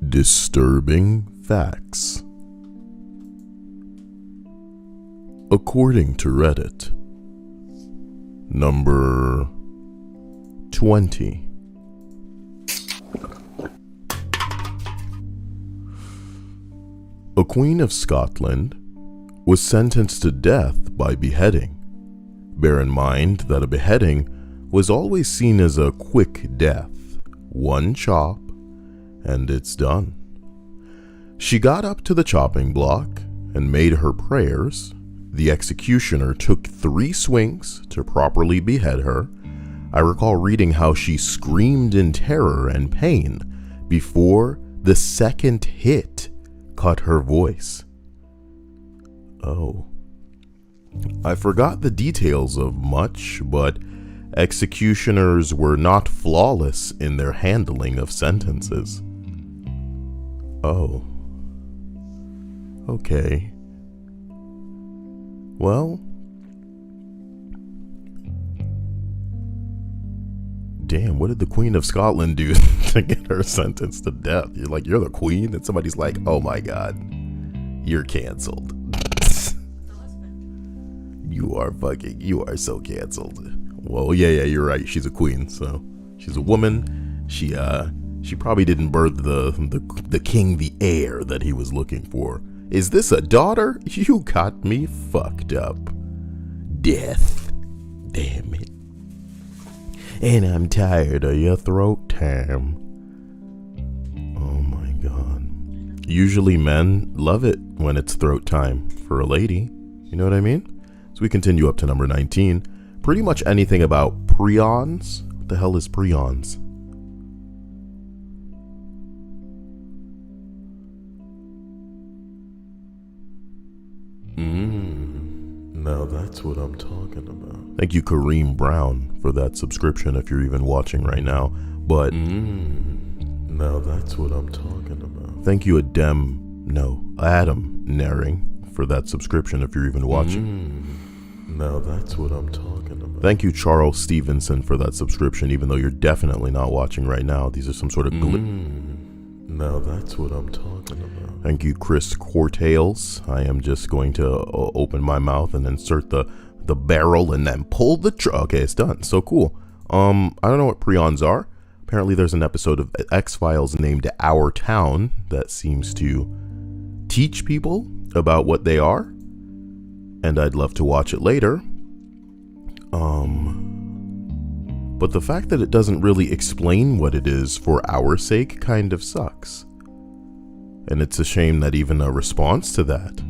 Disturbing facts. According to Reddit, number 20. A Queen of Scotland was sentenced to death by beheading. Bear in mind that a beheading was always seen as a quick death. One chop, and it's done. She got up to the chopping block and made her prayers. The executioner took 3 swings to properly behead her. I recall reading how she screamed in terror and pain before the second hit cut her voice. Oh. I forgot the details of much, but executioners were not flawless in their handling of sentences. Oh. Okay. Well, damn, what did the Queen of Scotland do to get her sentenced to death? You're the queen? And somebody's like, oh my god, you're canceled. You are so canceled. Well, yeah, you're right. She's a queen, so she's a woman. She probably didn't birth the king, the heir that he was looking for. Is this a daughter? You got me fucked up. Death. Damn it. And I'm tired of your throat time. Oh my god. Usually men love it when it's throat time for a lady. You know what I mean? So we continue up to number 19. Pretty much anything about prions. What the hell is prions? Now that's what I'm talking about. Thank you, Kareem Brown, for that subscription if you're even watching right now. But now that's what I'm talking about. Thank you, Adam Naring, for that subscription if you're even watching. Now that's what I'm talking about. Thank you, Charles Stevenson, for that subscription, even though you're definitely not watching right now. These are some sort of Now that's what I'm talking about. Thank you, Chris Cortales. I am just going to open my mouth and insert the barrel and then pull the okay, it's done. So cool. I don't know what prions are. Apparently there's an episode of X-Files named Our Town that seems to teach people about what they are. And I'd love to watch it later. But the fact that it doesn't really explain what it is for our sake kind of sucks. And it's a shame that even a response to that.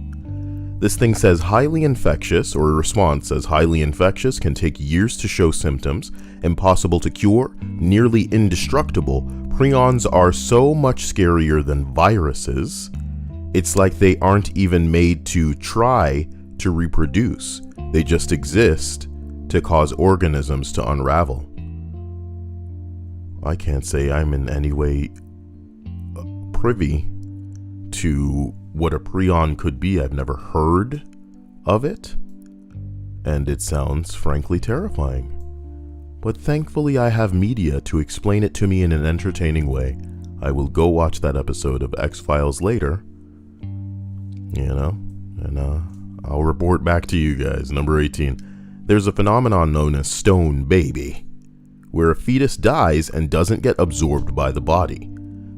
This thing says highly infectious, or a response says highly infectious, can take years to show symptoms, impossible to cure, nearly indestructible. Prions are so much scarier than viruses. It's like they aren't even made to try to reproduce. They just exist to cause organisms to unravel. I can't say I'm in any way privy to what a prion could be. I've never heard of it, and it sounds frankly terrifying. But thankfully I have media to explain it to me in an entertaining way. I will go watch that episode of X-Files later, and I'll report back to you guys. Number 18. There's a phenomenon known as stone baby, where a fetus dies and doesn't get absorbed by the body.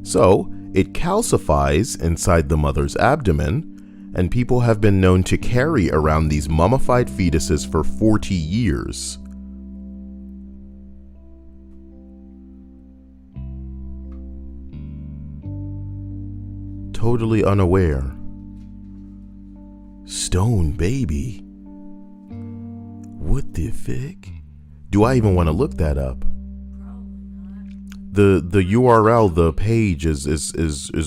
So, it calcifies inside the mother's abdomen, and people have been known to carry around these mummified fetuses for 40 years. Totally unaware. Stone baby? What the fuck? Do I even want to look that up? The URL, the page is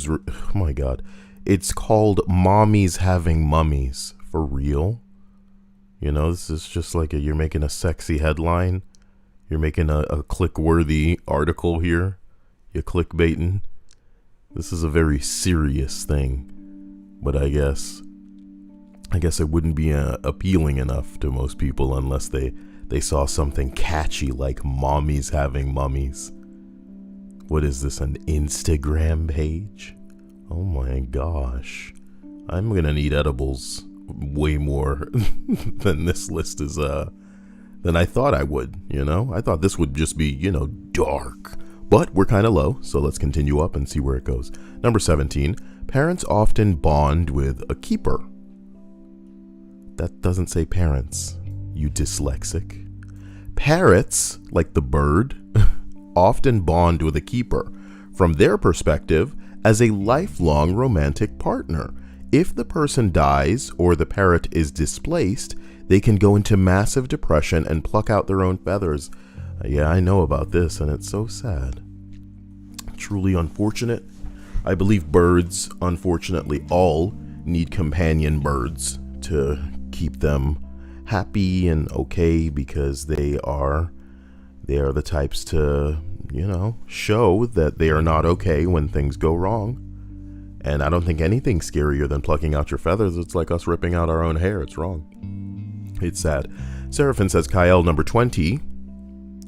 oh my god. It's called Mommies Having Mummies. For real? This is just like you're making a sexy headline. You're making a click-worthy article here. You're clickbaiting. This is a very serious thing. But I guess it wouldn't be appealing enough to most people unless they They saw something catchy like mommies having mummies. What is this, an Instagram page? Oh my gosh. I'm gonna need edibles way more than this list is, than I thought I would, you know? I thought this would just be, dark. But we're kind of low, so let's continue up and see where it goes. Number 17, parents often bond with a keeper. That doesn't say parents, you dyslexic. Parrots, like the bird, often bond with a keeper, from their perspective, as a lifelong romantic partner. If the person dies or the parrot is displaced, they can go into massive depression and pluck out their own feathers. Yeah, I know about this, and it's so sad. Truly unfortunate. I believe birds, unfortunately, all need companion birds to keep them happy and okay, because they are the types to, show that they are not okay when things go wrong. And I don't think anything's scarier than plucking out your feathers. It's like us ripping out our own hair. It's wrong. It's sad. Seraphin says, Kyle, number 20.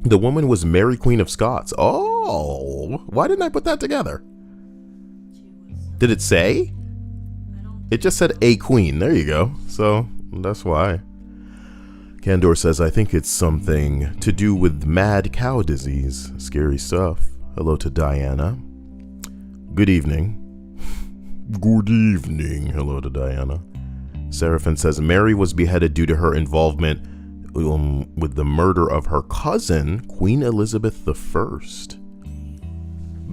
The woman was Mary, Queen of Scots. Oh, why didn't I put that together? Did it say? It just said a queen. There you go. So that's why. Candor says, I think it's something to do with mad cow disease. Scary stuff. Hello to Diana. Good evening. Good evening. Hello to Diana. Seraphin says, Mary was beheaded due to her involvement with the murder of her cousin, Queen Elizabeth I.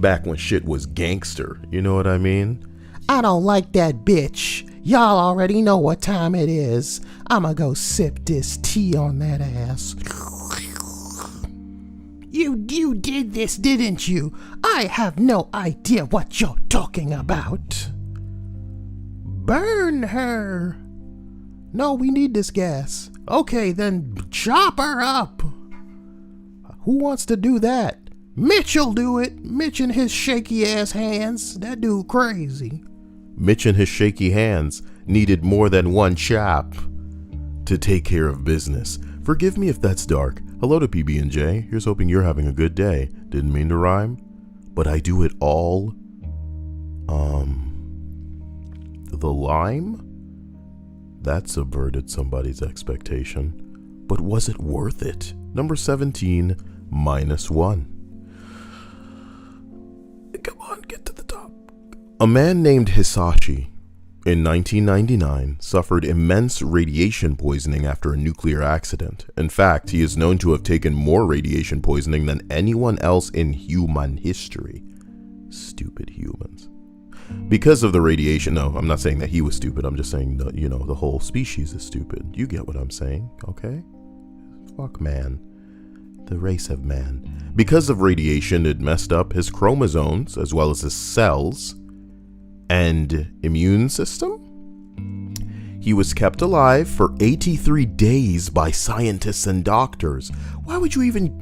Back when shit was gangster, you know what I mean? I don't like that bitch. Y'all already know what time it is. I'ma go sip this tea on that ass. You did this, didn't you? I have no idea what you're talking about. Burn her. No, we need this gas. Okay, then chop her up. Who wants to do that? Mitch'll do it. Mitch and his shaky ass hands. That dude crazy. Mitch and his shaky hands needed more than one chop to take care of business. Forgive me if that's dark. Hello to PB&J. Here's hoping you're having a good day. Didn't mean to rhyme, but I do it all. The lime? That subverted somebody's expectation. But was it worth it? Number 17, -1. Come on, get to the top. A man named Hisashi in 1999 suffered immense radiation poisoning after a nuclear accident. In fact, he is known to have taken more radiation poisoning than anyone else in human history. Stupid humans. Because of the radiation, no, I'm not saying that he was stupid. I'm just saying that, the whole species is stupid. You get what I'm saying, okay? Fuck man. The race of man. Because of radiation, it messed up his chromosomes as well as his cells and immune system. He was kept alive for 83 days by scientists and doctors. Why would you even...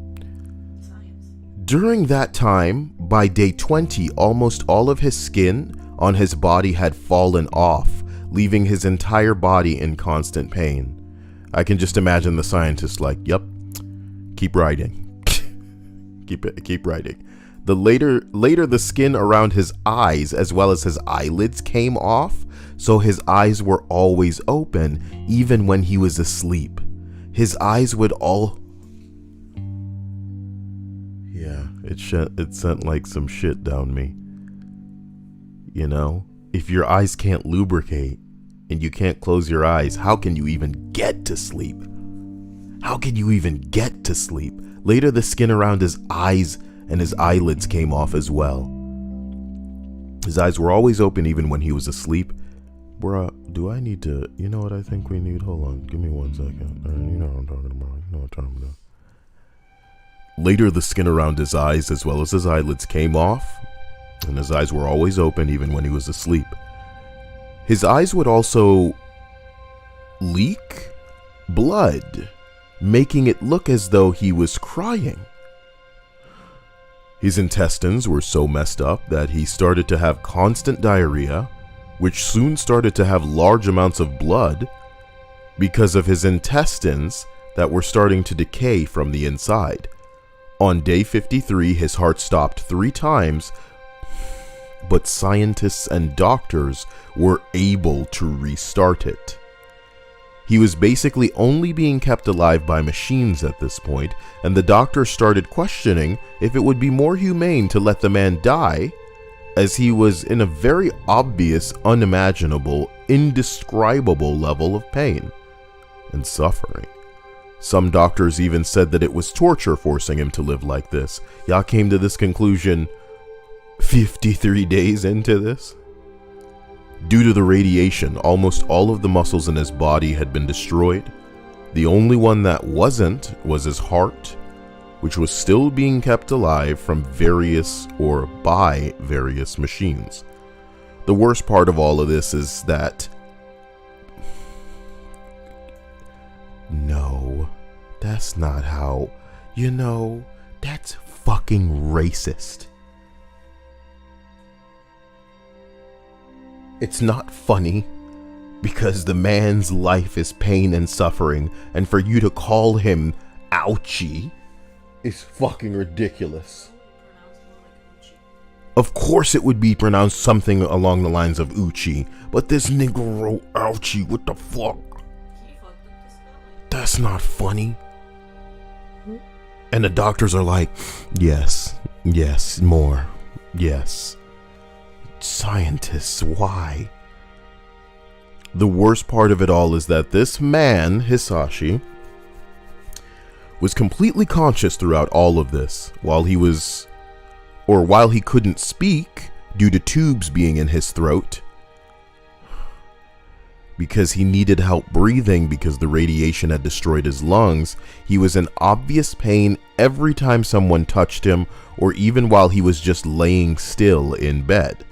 During that time, by day 20, almost all of his skin on his body had fallen off, leaving his entire body in constant pain. I can just imagine the scientists like, yep, keep writing. keep writing. Later the skin around his eyes as well as his eyelids came off, so his eyes were always open even when he was asleep. His eyes would all... Yeah, it sent like some shit down me. If your eyes can't lubricate and you can't close your eyes, how can you even get to sleep? How can you even get to sleep? Later, the skin around his eyes and his eyelids came off as well. His eyes were always open even when he was asleep. Bruh, do I need to... You know what I think we need? Hold on, give me 1 second. You know what I'm talking about. You know what I'm talking about. Later, the skin around his eyes as well as his eyelids came off, and his eyes were always open even when he was asleep. His eyes would also leak blood, making it look as though he was crying. His intestines were so messed up that he started to have constant diarrhea, which soon started to have large amounts of blood because of his intestines that were starting to decay from the inside. On day 53, his heart stopped 3 times, but scientists and doctors were able to restart it. He was basically only being kept alive by machines at this point, and the doctor started questioning if it would be more humane to let the man die, as he was in a very obvious, unimaginable, indescribable level of pain and suffering. Some doctors even said that it was torture forcing him to live like this. Y'all came to this conclusion 53 days into this? Due to the radiation, almost all of the muscles in his body had been destroyed. The only one that wasn't was his heart, which was still being kept alive from by various machines. The worst part of all of this is that no, that's not how, that's fucking racist. It's not funny because the man's life is pain and suffering, and for you to call him ouchie is fucking ridiculous. Of course it would be pronounced something along the lines of Uchi, but this nigga wrote ouchie, what the fuck? That's not funny. And the doctors are like, yes, more, yes. Scientists, why? The worst part of it all is that this man, Hisashi, was completely conscious throughout all of this while he couldn't speak due to tubes being in his throat because he needed help breathing because the radiation had destroyed his lungs. He was in obvious pain every time someone touched him or even while he was just laying still in bed.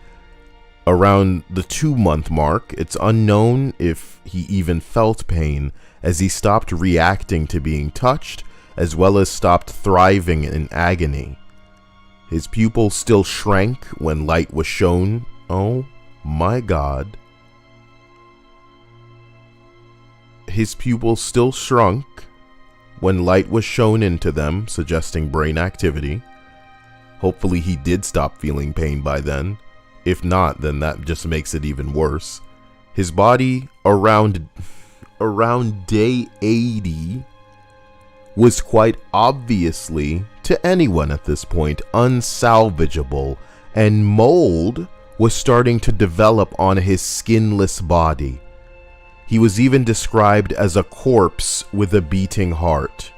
Around the 2-month mark, it's unknown if he even felt pain as he stopped reacting to being touched as well as stopped thriving in agony. His pupils still shrank when light was shown. Oh my God. His pupils still shrunk when light was shown into them, suggesting brain activity. Hopefully he did stop feeling pain by then. If not, then that just makes it even worse. His body around day 80 was quite obviously, to anyone at this point, unsalvageable, and mold was starting to develop on his skinless body. He was even described as a corpse with a beating heart.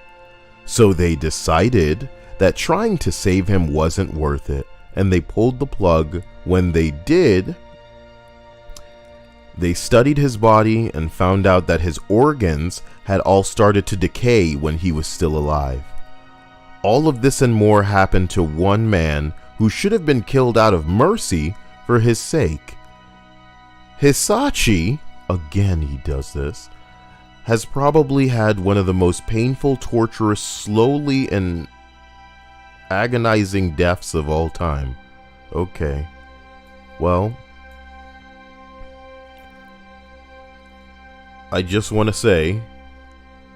So they decided that trying to save him wasn't worth it, and they pulled the plug. When they did, they studied his body and found out that his organs had all started to decay when he was still alive. All of this and more happened to one man who should have been killed out of mercy for his sake. Hisashi, again he does this, has probably had one of the most painful, torturous, slowly and agonizing deaths of all time. Okay. Well, I just want to say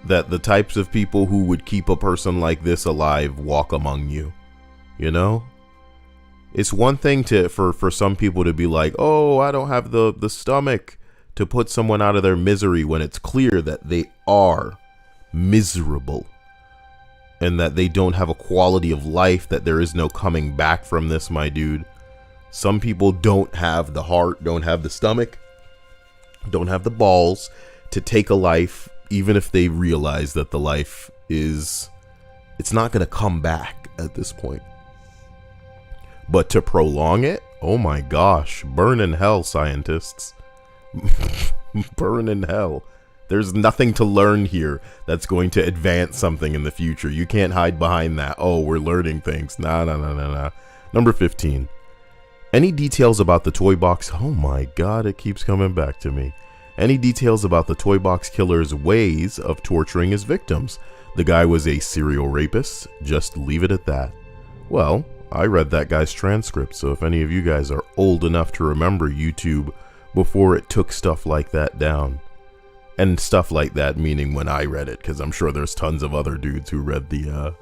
that the types of people who would keep a person like this alive walk among you. You know? It's one thing for some people to be like, oh, I don't have the stomach to put someone out of their misery when it's clear that they are miserable and that they don't have a quality of life, that there is no coming back from this, my dude. Some people don't have the heart, don't have the stomach, don't have the balls to take a life, even if they realize that the life it's not going to come back at this point. But to prolong it, oh my gosh, burn in hell, scientists. Burn in hell. There's nothing to learn here that's going to advance something in the future. You can't hide behind that. Oh, we're learning things. Nah. Number 15. Any details about the toy box? Oh my God, it keeps coming back to me. Any details about the toy box killer's ways of torturing his victims? The guy was a serial rapist. Just leave it at that. Well, I read that guy's transcript, so if any of you guys are old enough to remember YouTube before it took stuff like that down, and stuff like that, meaning when I read it, because I'm sure there's tons of other dudes who read the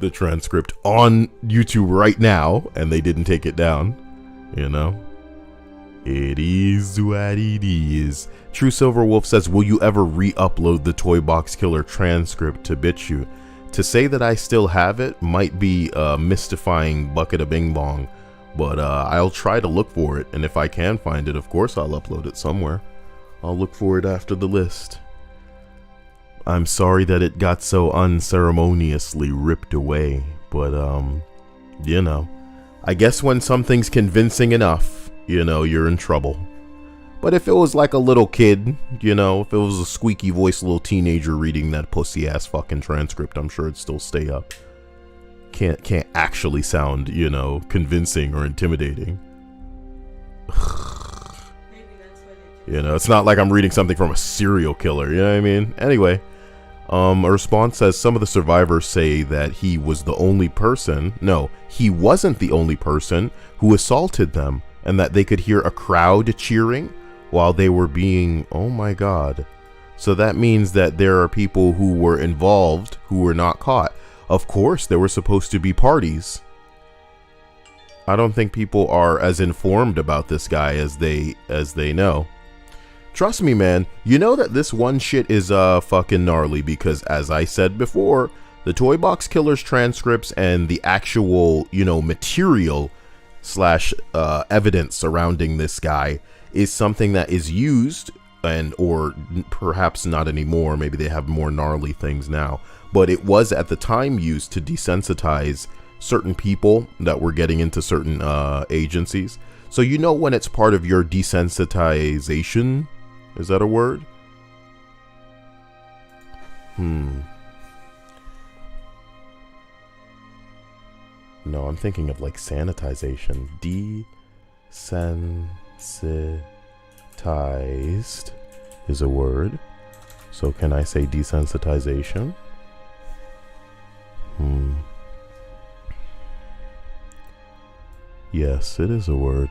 transcript on YouTube right now and they didn't take it down. You know, it is what it is. True Silver Wolf says, will you ever re-upload the Toy Box Killer transcript to BitChute? To say that I still have it might be a mystifying bucket of bing bong, but I'll try to look for it, and if I can find it, of course I'll upload it somewhere. I'll look for it after the list. I'm sorry that it got so unceremoniously ripped away, but you know, I guess when something's convincing enough, you know, you're in trouble. But if it was like a little kid, you know, if it was a squeaky voiced little teenager reading that pussy ass fucking transcript, I'm sure it'd still stay up. Can't actually sound, you know, convincing or intimidating. You know, it's not like I'm reading something from a serial killer, you know what I mean? Anyway, a response says some of the survivors say that he was the only person, no, he wasn't the only person who assaulted them, and that they could hear a crowd cheering while they were being, oh my god. So that means that there are people who were involved who were not caught. Of course, there were supposed to be parties. I don't think people are as informed about this guy as they know. Trust me, man, you know that this one shit is fucking gnarly, because as I said before, the Toy Box Killer's transcripts and the actual, you know, material slash evidence surrounding this guy is something that is used, and or perhaps not anymore, maybe they have more gnarly things now, but it was at the time used to desensitize certain people that were getting into certain agencies. So you know when it's part of your desensitization, is that a word? No, I'm thinking of like sanitization. Desensitized is a word. So can I say desensitization? Yes, it is a word.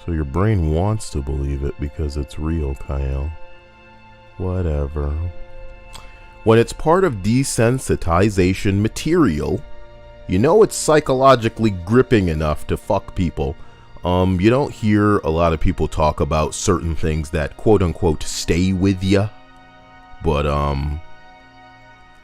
So your brain wants to believe it because it's real, Kyle. Whatever. When it's part of desensitization material, you know it's psychologically gripping enough to fuck people. You don't hear a lot of people talk about certain things that quote unquote stay with ya. But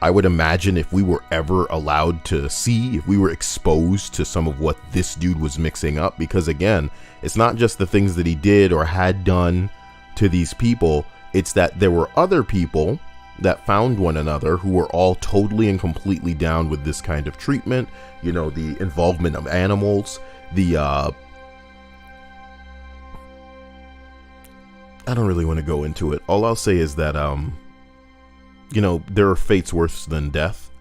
I would imagine if we were ever allowed to see, if we were exposed to some of what this dude was mixing up, because again, it's not just the things that he did or had done to these people, it's that there were other people that found one another who were all totally and completely down with this kind of treatment, you know, the involvement of animals, the I don't really want to go into it. All I'll say is that you know, there are fates worse than death,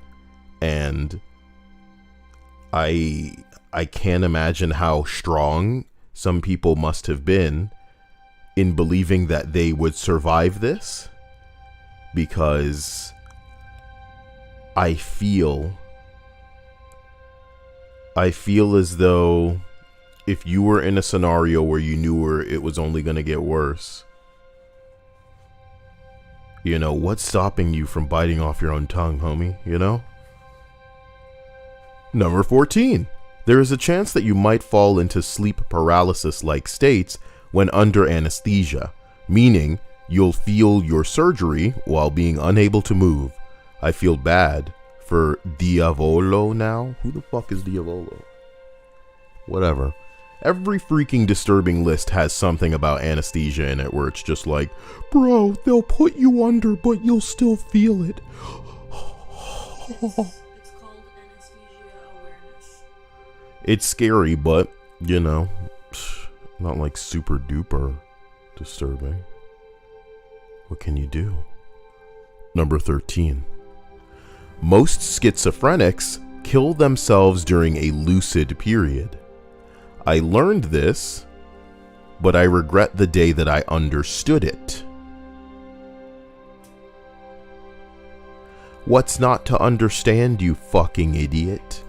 and I can't imagine how strong some people must have been in believing that they would survive this, because I feel as though if you were in a scenario where you knew it was only going to get worse, you know, what's stopping you from biting off your own tongue, homie, you know? Number 14. There is a chance that you might fall into sleep paralysis-like states when under anesthesia, meaning you'll feel your surgery while being unable to move. I feel bad for Diavolo now. Who the fuck is Diavolo? Whatever. Every freaking disturbing list has something about anesthesia in it where it's just like, bro, they'll put you under, but you'll still feel it. It's called anesthesia awareness. It's scary, but, you know, not like super duper disturbing. What can you do? Number 13. Most schizophrenics kill themselves during a lucid period. I learned this, but I regret the day that I understood it. What's not to understand, you fucking idiot?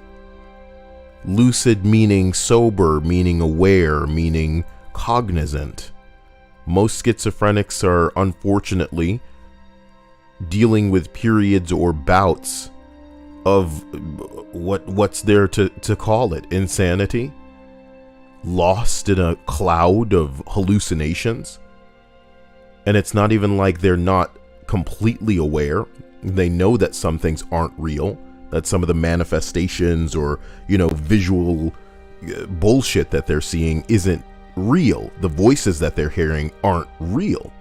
Lucid meaning sober, meaning aware, meaning cognizant. Most schizophrenics are unfortunately dealing with periods or bouts of what's there to call it, insanity, lost in a cloud of hallucinations. And it's not even like they're not completely aware. They know that some things aren't real, that some of the manifestations or, visual bullshit that they're seeing isn't real. The voices that they're hearing aren't real.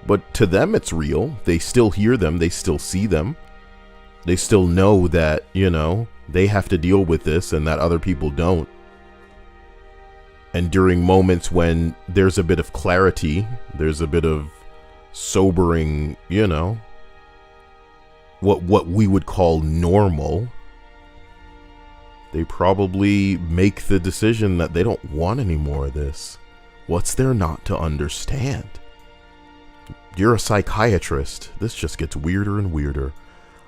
But to them, it's real. They still hear them. They still see them. They still know that, they have to deal with this and that other people don't. And during moments when there's a bit of clarity, there's a bit of sobering, what we would call normal, they probably make the decision that they don't want any more of this. What's there not to understand? You're a psychiatrist. This just gets weirder and weirder.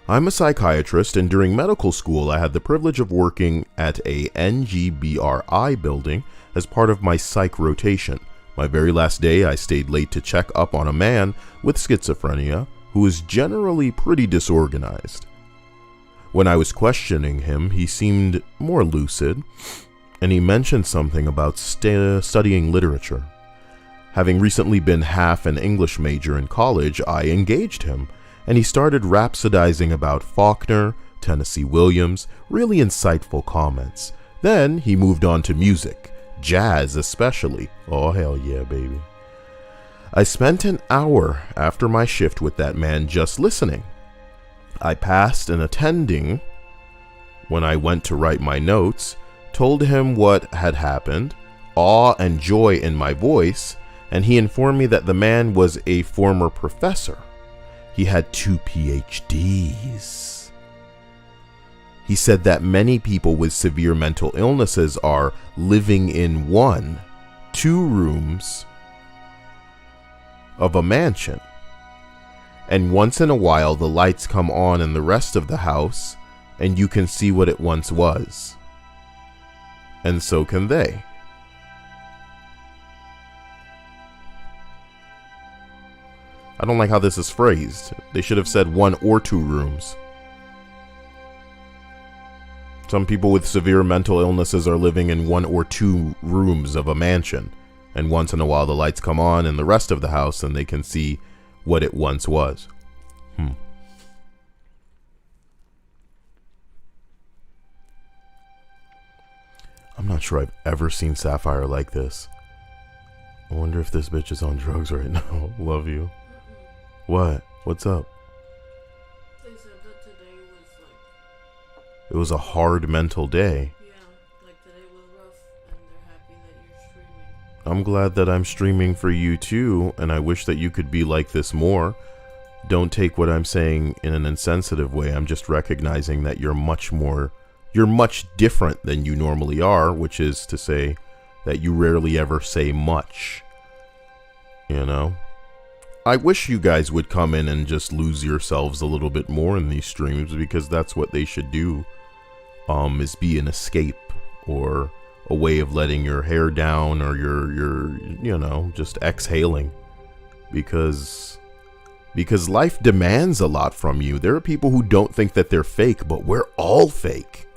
I'm a psychiatrist, and during medical school, I had the privilege of working at a NGBRI building as part of my psych rotation. My very last day, I stayed late to check up on a man with schizophrenia who is generally pretty disorganized. When I was questioning him, he seemed more lucid, and he mentioned something about studying literature. Having recently been half an English major in college, I engaged him, and he started rhapsodizing about Faulkner, Tennessee Williams, really insightful comments. Then he moved on to music, jazz especially. Oh, hell yeah, baby. I spent an hour after my shift with that man just listening. I passed an attending when I went to write my notes, told him what had happened, awe and joy in my voice, and he informed me that the man was a former professor. He had 2 PhDs. He said that many people with severe mental illnesses are living in 1, 2 rooms of a mansion. And once in a while, the lights come on in the rest of the house, and you can see what it once was. And so can they. I don't like how this is phrased. They should have said 1 or 2 rooms. Some people with severe mental illnesses are living in 1 or 2 rooms of a mansion, and once in a while the lights come on in the rest of the house and they can see what it once was. I'm not sure I've ever seen Sapphire like this. I wonder if this bitch is on drugs right now. Love you. What? What's up? They said that today was It was a hard mental day. like today was rough, and they're happy that you're streaming. I'm glad that I'm streaming for you too, and I wish that you could be like this more. Don't take what I'm saying in an insensitive way. I'm just recognizing that you're much different than you normally are, which is to say that you rarely ever say much. I wish you guys would come in and just lose yourselves a little bit more in these streams, because that's what they should do, is be an escape or a way of letting your hair down, or your just exhaling, because life demands a lot from you. There are people who don't think that they're fake, but we're all fake.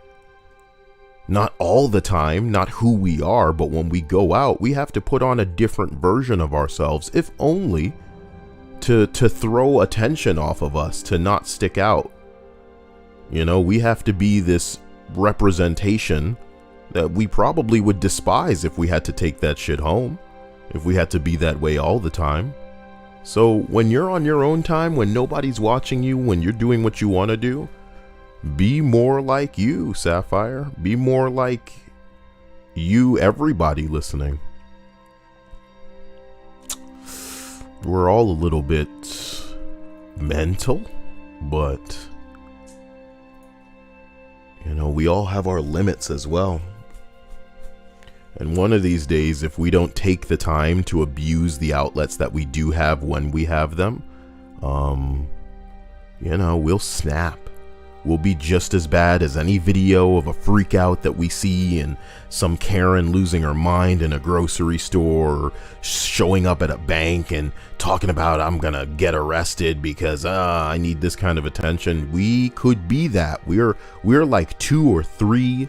Not all the time, not who we are, but when we go out, we have to put on a different version of ourselves, if only to throw attention off of us, to not stick out. We have to be this representation that we probably would despise if we had to take that shit home, if we had to be that way all the time. So when you're on your own time, when nobody's watching you, when you're doing what you want to do, be more like you, Sapphire. Be more like you, everybody listening. We're all a little bit mental, but we all have our limits as well. And one of these days, if we don't take the time to abuse the outlets that we do have when we have them, we'll snap. will be just as bad as any video of a freak out that we see in some Karen losing her mind in a grocery store, or showing up at a bank and talking about, I'm gonna get arrested because I need this kind of attention. We could be that. We're like 2 or 3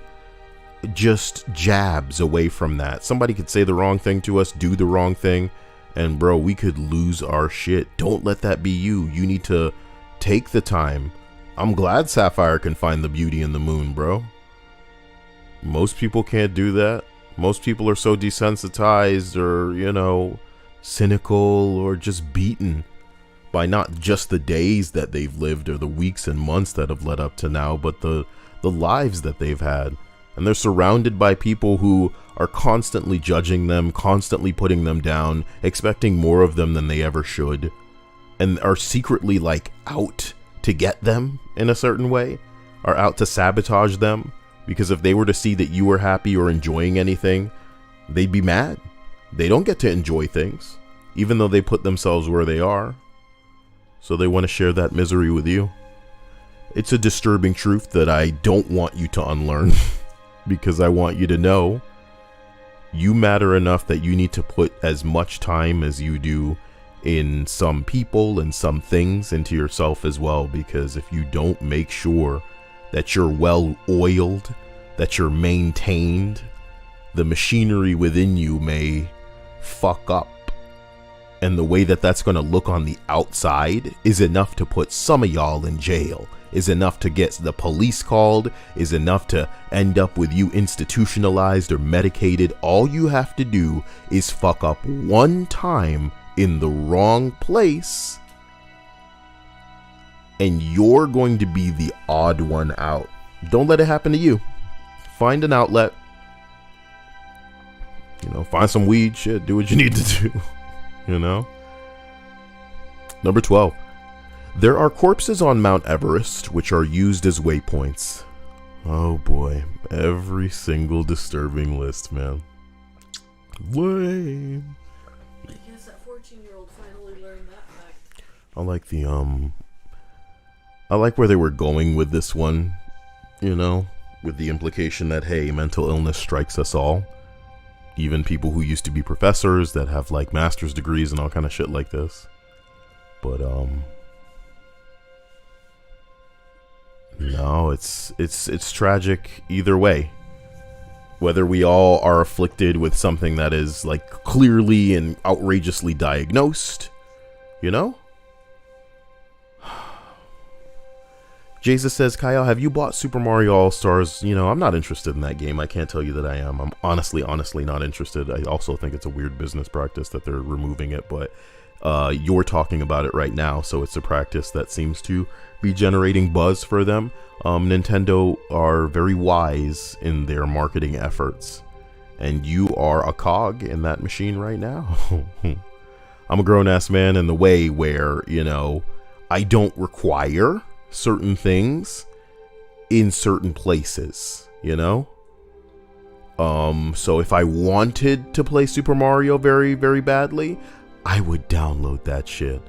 just jabs away from that. Somebody could say the wrong thing to us, do the wrong thing, and bro, we could lose our shit. Don't let that be you. You need to take the time. I'm glad Sapphire can find the beauty in the moon, bro. Most people can't do that. Most people are so desensitized, or, you know, cynical, or just beaten by not just the days that they've lived or the weeks and months that have led up to now, but the lives that they've had. And they're surrounded by people who are constantly judging them, constantly putting them down, expecting more of them than they ever should, and are secretly like out to get them in a certain way, are out to sabotage them, because if they were to see that you were happy or enjoying anything, they'd be mad. They don't get to enjoy things, even though they put themselves where they are. So they want to share that misery with you. It's a disturbing truth that I don't want you to unlearn, because I want you to know you matter enough that you need to put as much time as you do in some people and some things into yourself as well, because if you don't make sure that you're well oiled, that you're maintained, the machinery within you may fuck up. And the way that that's going to look on the outside is enough to put some of y'all in jail, is enough to get the police called, is enough to end up with you institutionalized or medicated. All you have to do is fuck up one time in the wrong place, and you're going to be the odd one out. Don't let it happen to you. Find an outlet. You know, find some weed, shit, do what you need to do. You know? Number 12. There are corpses on Mount Everest which are used as waypoints. Oh boy. Every single disturbing list, man. Lame. I guess that 14-year-old finally learned that fact. I like the I like where they were going with this one, you know, with the implication that, hey, mental illness strikes us all. Even people who used to be professors that have like master's degrees and all kind of shit like this. But no, it's tragic either way. Whether we all are afflicted with something that is like clearly and outrageously diagnosed, you know? Jesus says, Kyle, have you bought Super Mario All-Stars? You know, I'm not interested in that game. I can't tell you that I am. I'm honestly not interested. I also think it's a weird business practice that they're removing it, but you're talking about it right now, so it's a practice that seems to be generating buzz for them. Nintendo are very wise in their marketing efforts, and you are a cog in that machine right now. I'm a grown-ass man in the way where, you know, I don't require certain things in certain places, you know? So if I wanted to play Super Mario very, very badly, I would download that shit.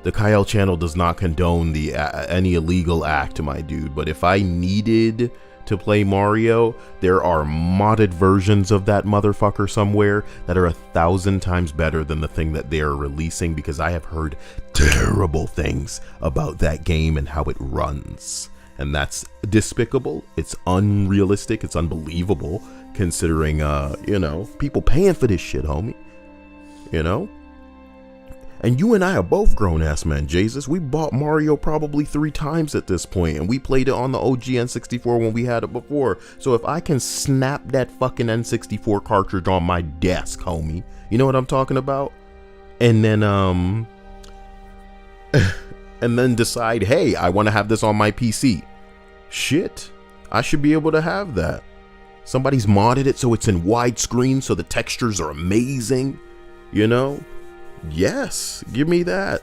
The Kyle channel does not condone the any illegal act, my dude, but if I needed to play Mario, there are modded versions of that motherfucker somewhere that are 1,000 times better than the thing that they're releasing, because I have heard terrible things about that game and how it runs. And that's despicable. It's unrealistic. It's unbelievable considering, you know, people paying for this shit, homie. You know? And you and I are both grown-ass men, Jesus. We bought Mario probably 3 times at this point, and we played it on the OG N64 when we had it before. So if I can snap that fucking N64 cartridge on my desk, homie, you know what I'm talking about? And then, and then decide, hey, I want to have this on my PC. Shit, I should be able to have that. Somebody's modded it so it's in widescreen, so the textures are amazing, you know? Yes, give me that.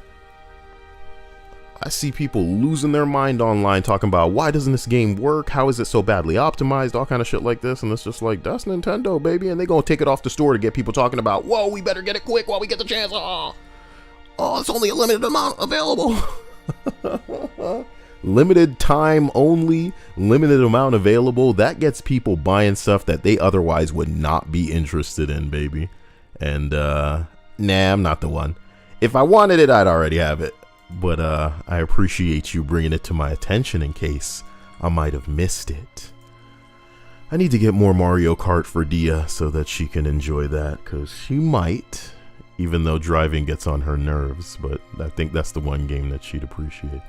I see people losing their mind online talking about, why doesn't this game work? How is it so badly optimized? All kind of shit like this. And it's just like, that's Nintendo, baby. And they gonna take it off the store to get people talking about, whoa, we better get it quick while we get the chance. Oh, it's only a limited amount available. limited time only, limited amount available. That gets people buying stuff that they otherwise would not be interested in, baby. And nah, I'm not the one. If I wanted it, I'd already have it. But I appreciate you bringing it to my attention in case I might have missed it. I need to get more Mario Kart for Dia so that she can enjoy that, because she might, even though driving gets on her nerves. But I think that's the one game that she'd appreciate.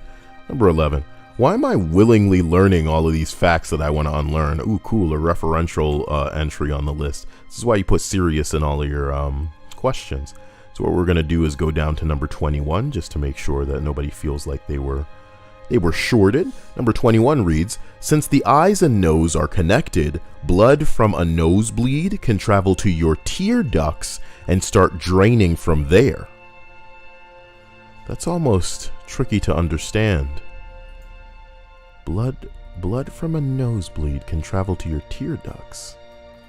Number 11. Why am I willingly learning all of these facts that I want to unlearn? Ooh, cool, a referential entry on the list. This is why you put serious in all of your questions. So what we're going to do is go down to number 21, just to make sure that nobody feels like they were shorted. Number 21 reads, since the eyes and nose are connected, blood from a nosebleed can travel to your tear ducts and start draining from there. That's almost tricky to understand. Blood from a nosebleed can travel to your tear ducts.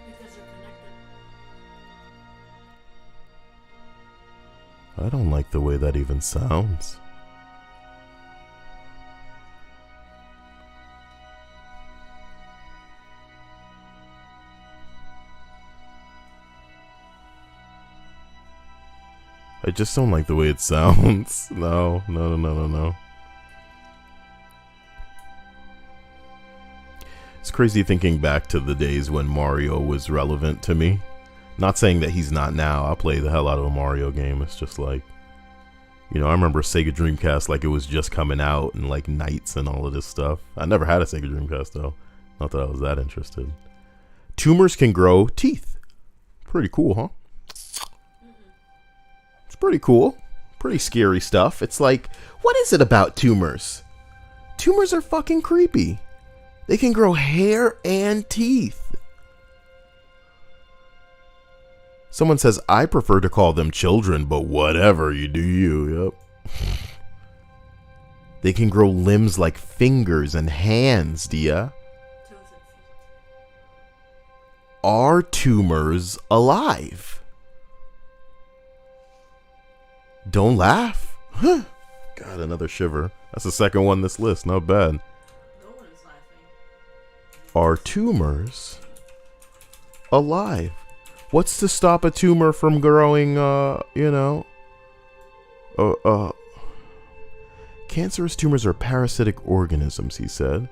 Because they're connected. I don't like the way that even sounds. I just don't like the way it sounds. No. It's crazy thinking back to the days when Mario was relevant to me. Not saying that he's not now. I'll play the hell out of a Mario game. It's just like, you know, I remember Sega Dreamcast like it was just coming out, and like Knights and all of this stuff. I never had a Sega Dreamcast though. Not that I was that interested. Tumors can grow teeth. Pretty cool, huh? It's pretty cool. Pretty scary stuff. It's like, what is it about tumors? Tumors are fucking creepy. They can grow hair and teeth. Someone says, I prefer to call them children, but whatever, you do you. Yep. They can grow limbs like fingers and hands, Dia. Toes and feet. Are tumors alive? Don't laugh. Huh. God, another shiver. That's the second one this list. Not bad. No one is laughing. Are tumors alive? What's to stop a tumor from growing, Cancerous tumors are parasitic organisms, he said.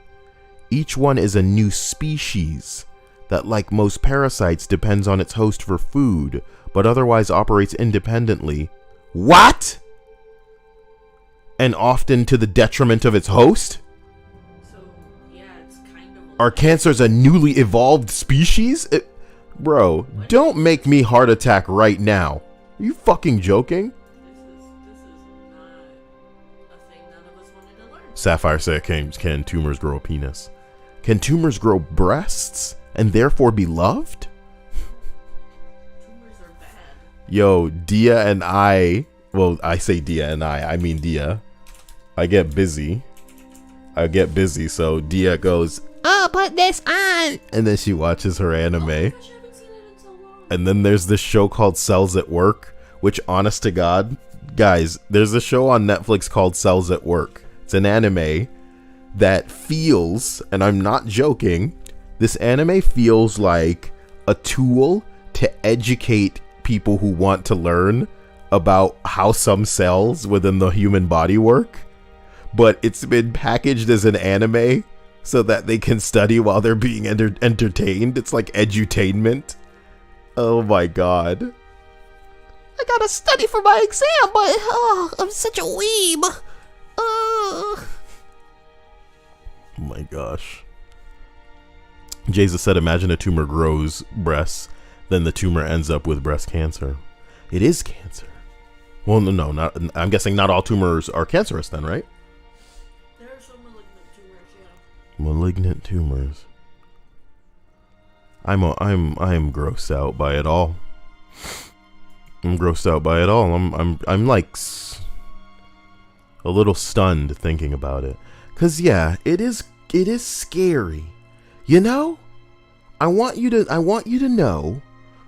Each one is a new species that, like most parasites, depends on its host for food, but otherwise operates independently. What? And often to the detriment of its host? So, yeah, it's kind of... Are cancers a newly evolved species? Bro, don't make me heart attack right now. Are you fucking joking? This is not a thing none of us wanted to learn. Sapphire said, can tumors grow a penis? Can tumors grow breasts and therefore be loved? Tumors are bad. Yo, Dia and I say Dia and I mean Dia. I get busy, so Dia goes, oh, put this on! And then she watches her anime. Oh my gosh, I haven't seen it in so long. And then there's this show called Cells at Work, which, honest to God, guys, there's a show on Netflix called Cells at Work. It's an anime that feels, and I'm not joking, this anime feels like a tool to educate people who want to learn about how some cells within the human body work. But it's been packaged as an anime so that they can study while they're being entertained. It's like edutainment. Oh my god. I gotta study for my exam, but I'm such a weeb. Oh my gosh. Jesus said, imagine a tumor grows breasts, then the tumor ends up with breast cancer. It is cancer. Well, no, not. I'm guessing not all tumors are cancerous then, right? There are some malignant tumors, yeah. Malignant tumors. I'm grossed out by it all. I'm grossed out by it all. I'm like a little stunned thinking about it. 'Cause yeah, it is scary. You know? I want you to know,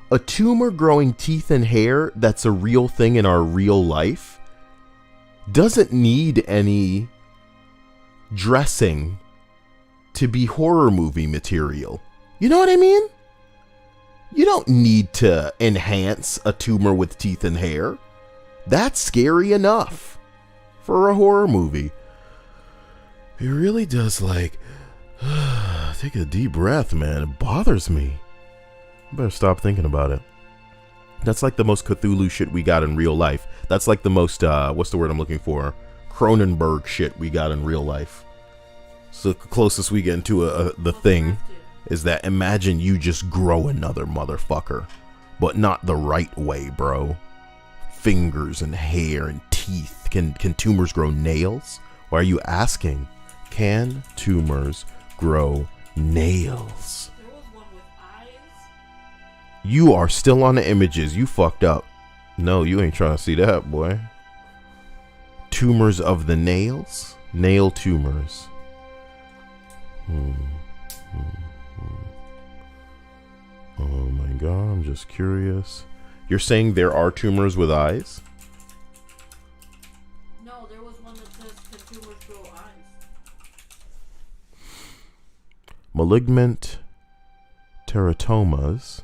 a tumor growing teeth and hair that's a real thing in our real life doesn't need any dressing to be horror movie material. You know what I mean? You don't need to enhance a tumor with teeth and hair. That's scary enough for a horror movie. It really does, like, take a deep breath, man. It bothers me. I better stop thinking about it. That's like the most Cthulhu shit we got in real life. That's like the most, what's the word I'm looking for? Cronenberg shit we got in real life. So the closest we get into the thing is that imagine you just grow another motherfucker. But not the right way, bro. Fingers and hair and teeth. Can tumors grow nails? Why are you asking? Can tumors grow nails? There was one with eyes. You are still on the images. You fucked up. No, you ain't trying to see that, boy. Tumors of the nails? Nail tumors. Oh my god, I'm just curious. You're saying there are tumors with eyes? No, there was one that says, can tumors grow eyes? Malignant teratomas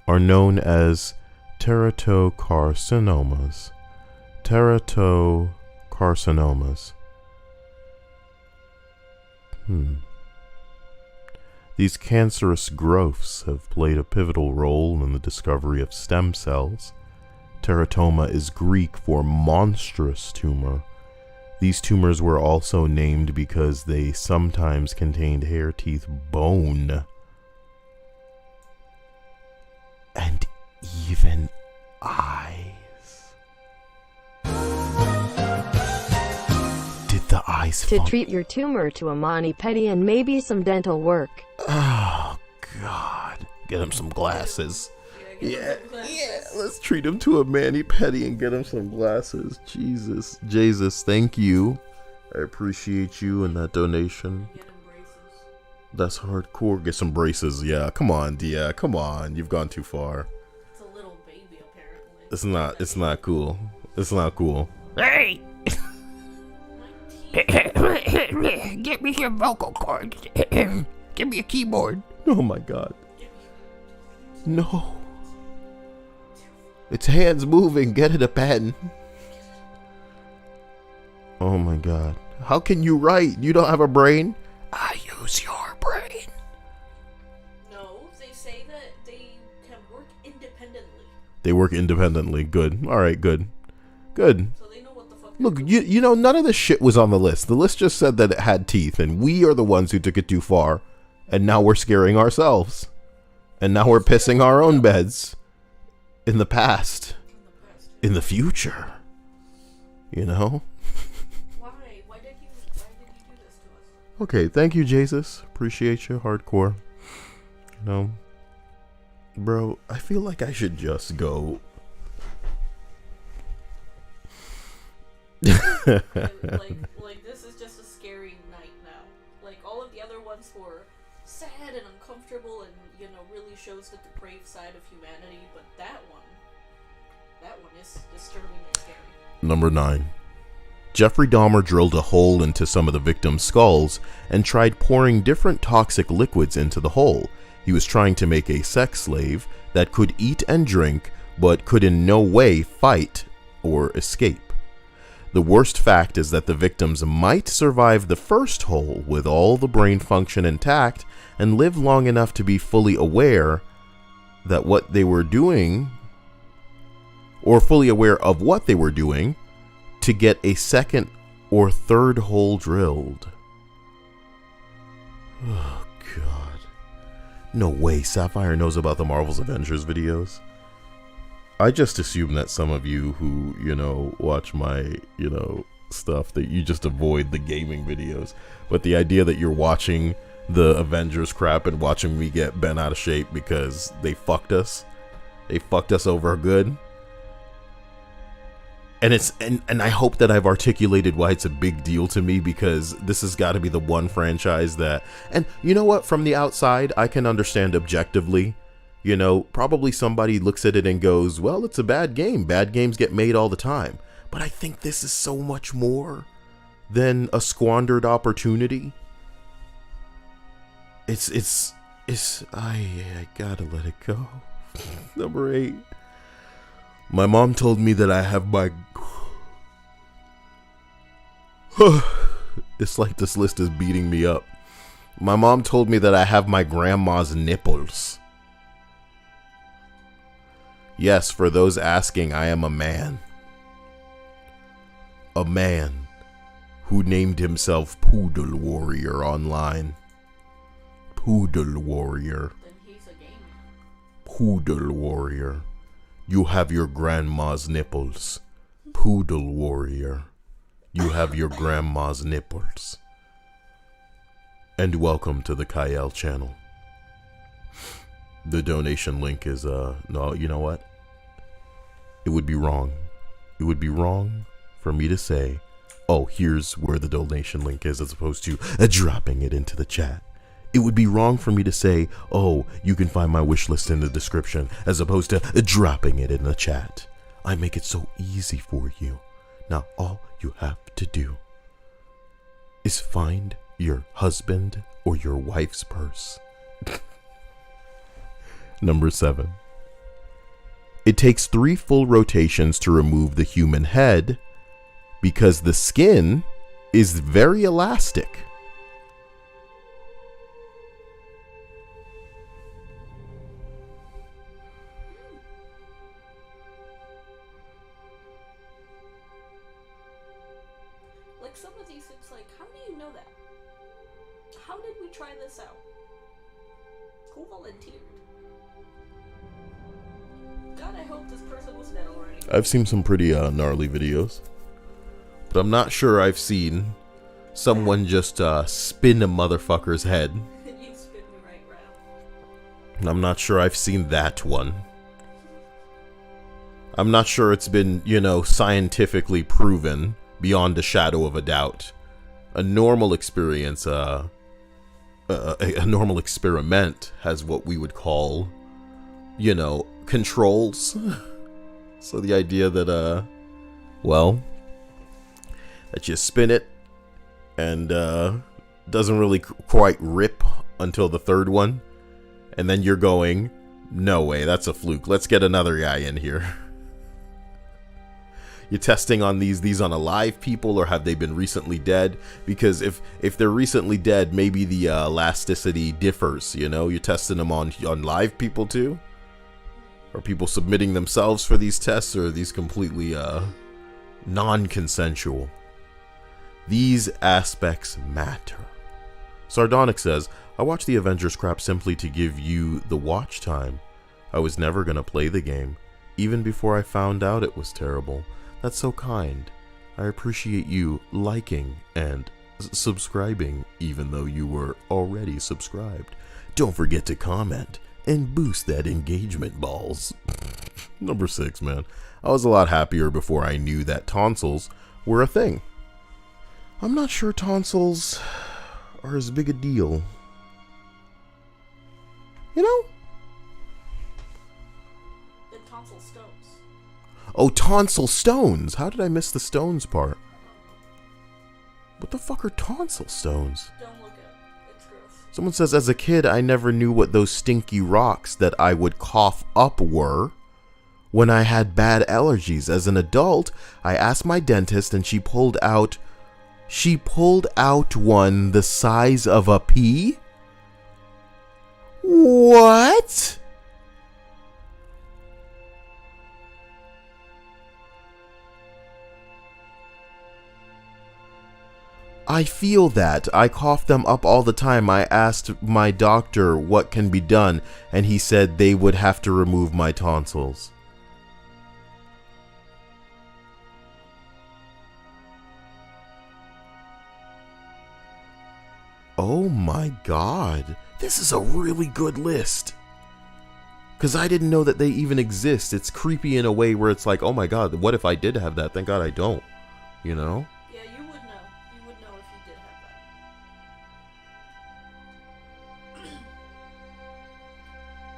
are known as teratocarcinomas. Teratocarcinomas. These cancerous growths have played a pivotal role in the discovery of stem cells. Teratoma is Greek for monstrous tumor. These tumors were also named because they sometimes contained hair, teeth, bone, and even eyes. Did the eyes to treat your tumor to a mani-pedi and maybe some dental work. Oh, God. Get him some glasses. Yeah, let's treat him to a mani-pedi and get him some glasses. Jesus, thank you. I appreciate you and that donation. Get him braces. That's hardcore. Get some braces. Yeah, come on, Dia. Come on. You've gone too far. It's a little baby, apparently. It's not cool. It's not cool. Hey! My teeth. Get me your vocal cords. Give me a keyboard. Oh my God. No. Its hands moving. Get it a pen. Oh my God. How can you write? You don't have a brain? I use your brain. No, they say that they can work independently. They work independently. Good. All right, good. Good. So they know what the fuck. Look, you know, none of this shit was on the list. The list just said that it had teeth, and we are the ones who took it too far. And now we're scaring ourselves. And now we're pissing our own beds. In the past. In the future. You know? Why? Why did you do this to us? Okay, thank you, Jesus. Appreciate you, hardcore. You know? Bro, I feel like I should just go. like this is just a scary night now. Like all of the other ones were sad and uncomfortable and, you know, really shows the depraved side of humanity, but that one is disturbing and scary. Number 9. Jeffrey Dahmer drilled a hole into some of the victims' skulls and tried pouring different toxic liquids into the hole. He was trying to make a sex slave that could eat and drink, but could in no way fight or escape. The worst fact is that the victims might survive the first hole with all the brain function intact and live long enough to be fully aware that what they were doing, or fully aware of what they were doing, to get a second or third hole drilled. Oh, God. No way Sapphire knows about the Marvel's Avengers videos. I just assume that some of you who, you know, watch my, you know, stuff, that you just avoid the gaming videos. But the idea that you're watching the Avengers crap and watching me get bent out of shape because they fucked us. They fucked us over good. And it's and I hope that I've articulated why it's a big deal to me, because this has got to be the one franchise that, and you know what, from the outside I can understand objectively, you know, probably somebody looks at it and goes, well, it's a bad game. Bad games get made all the time. But I think this is so much more than a squandered opportunity. I gotta let it go. Number 8. My mom told me that I have my... It's like this list is beating me up. My mom told me that I have my grandma's nipples. Yes, for those asking, I am a man. A man who named himself Poodle Warrior online. Poodle Warrior. Then he's a gamer. Poodle Warrior. You have your grandma's nipples. Poodle Warrior. You have your grandma's nipples. And welcome to the Kyle channel. The donation link is, no, you know what? It would be wrong. It would be wrong for me to say, oh, here's where the donation link is, as opposed to dropping it into the chat. It would be wrong for me to say, oh, you can find my wish list in the description, as opposed to dropping it in the chat. I make it so easy for you. Now all you have to do is find your husband or your wife's purse. Number 7. It takes 3 full rotations to remove the human head because the skin is very elastic. Like some of these, it's like, how do you know that? How did we try this out? Who volunteered? God, I hope this person was dead already. I've seen some pretty gnarly videos, but I'm not sure I've seen someone just spin a motherfucker's head. You spit me right round. And I'm not sure I've seen that one. I'm not sure it's been, scientifically proven beyond a shadow of a doubt. A normal experience, a normal experiment has what we would call, controls. So the idea that, that you spin it and doesn't really quite rip until the third one. And then you're going, no way, that's a fluke. Let's get another guy in here. You're testing on these on alive people, or have they been recently dead? Because if they're recently dead, maybe the elasticity differs, You're testing them on live people too? Are people submitting themselves for these tests, or are these completely non-consensual? These aspects matter. Sardonic says, I watched the Avengers crap simply to give you the watch time. I was never gonna play the game, even before I found out it was terrible. That's so kind. I appreciate you liking and subscribing, even though you were already subscribed. Don't forget to comment and boost that engagement balls. Number 6, man. I was a lot happier before I knew that tonsils were a thing. I'm not sure tonsils are as big a deal. The tonsil stones. Oh, tonsil stones. How did I miss the stones part? What the fuck are tonsil stones? Don't look at it. It's gross. Someone says, as a kid, I never knew what those stinky rocks that I would cough up were when I had bad allergies. As an adult, I asked my dentist and she pulled out one the size of a pea? What? I feel that. I cough them up all the time. I asked my doctor what can be done, and he said they would have to remove my tonsils. Oh my god. This is a really good list. Because I didn't know that they even exist. It's creepy in a way where it's like, oh my god, what if I did have that? Thank god I don't. Yeah, you would know. You would know if you did have that.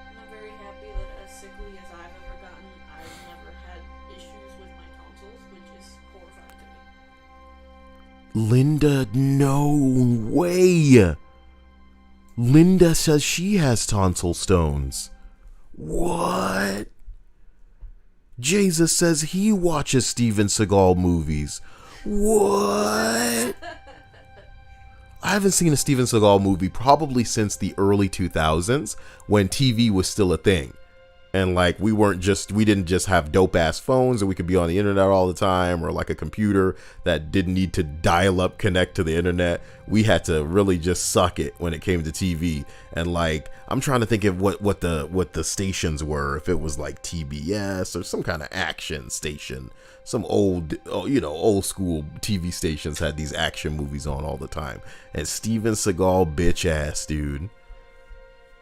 And I'm very happy that as sickly as I've ever gotten, I've never had issues with my tonsils, which is horrifying to me. Linda, no way. Linda says she has tonsil stones. What? Jesus says he watches Steven Seagal movies. What? I haven't seen a Steven Seagal movie probably since the early 2000s when TV was still a thing. And like we didn't just have dope ass phones and we could be on the internet all the time, or like a computer that didn't need to dial up connect to the internet. We had to really just suck it when it came to TV. And like I'm trying to think of what the stations were, if it was like TBS or some kind of action station. Some old school TV stations had these action movies on all the time. And Steven Seagal bitch ass dude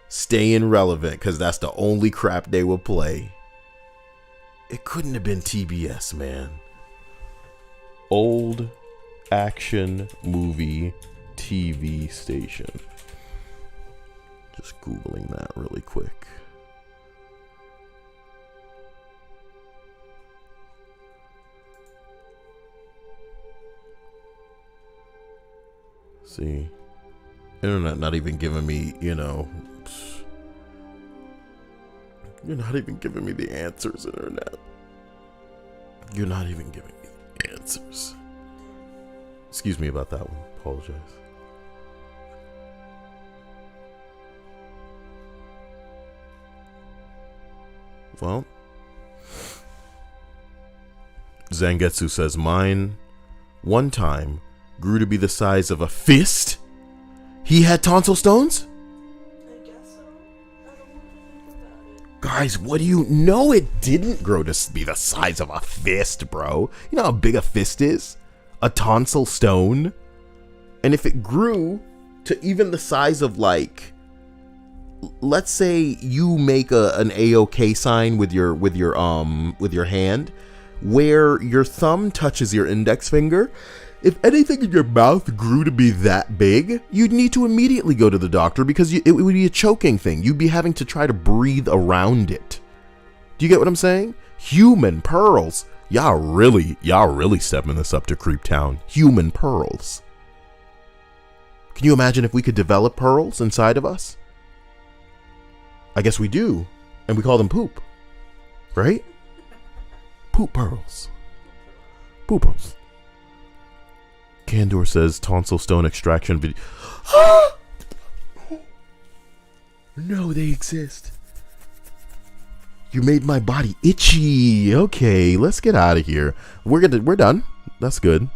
staying relevant because that's the only crap they would play. It couldn't have been TBS, man. Old action movie TV station. Just Googling that really quick. See, internet not even giving me, you're not even giving me the answers, internet. You're not even giving me the answers. Excuse me about that one. Apologize. Well, Zangetsu says mine one time grew to be the size of a fist. He had tonsil stones? I guess so. I don't want to think about it. Guys, what do you know? It didn't grow to be the size of a fist, bro. You know how big a fist is? A tonsil stone? And if it grew to even the size of like, let's say you make an A-OK sign with your hand, where your thumb touches your index finger. If anything in your mouth grew to be that big, you'd need to immediately go to the doctor because it would be a choking thing. You'd be having to try to breathe around it. Do you get what I'm saying? Human pearls. Y'all really stepping this up to Creep Town. Human pearls. Can you imagine if we could develop pearls inside of us? I guess we do. And we call them poop. Right? Poop pearls. Poop pearls. Candor says tonsil stone extraction video. No, they exist. You made my body itchy. Okay, let's get out of here. We're done. That's good.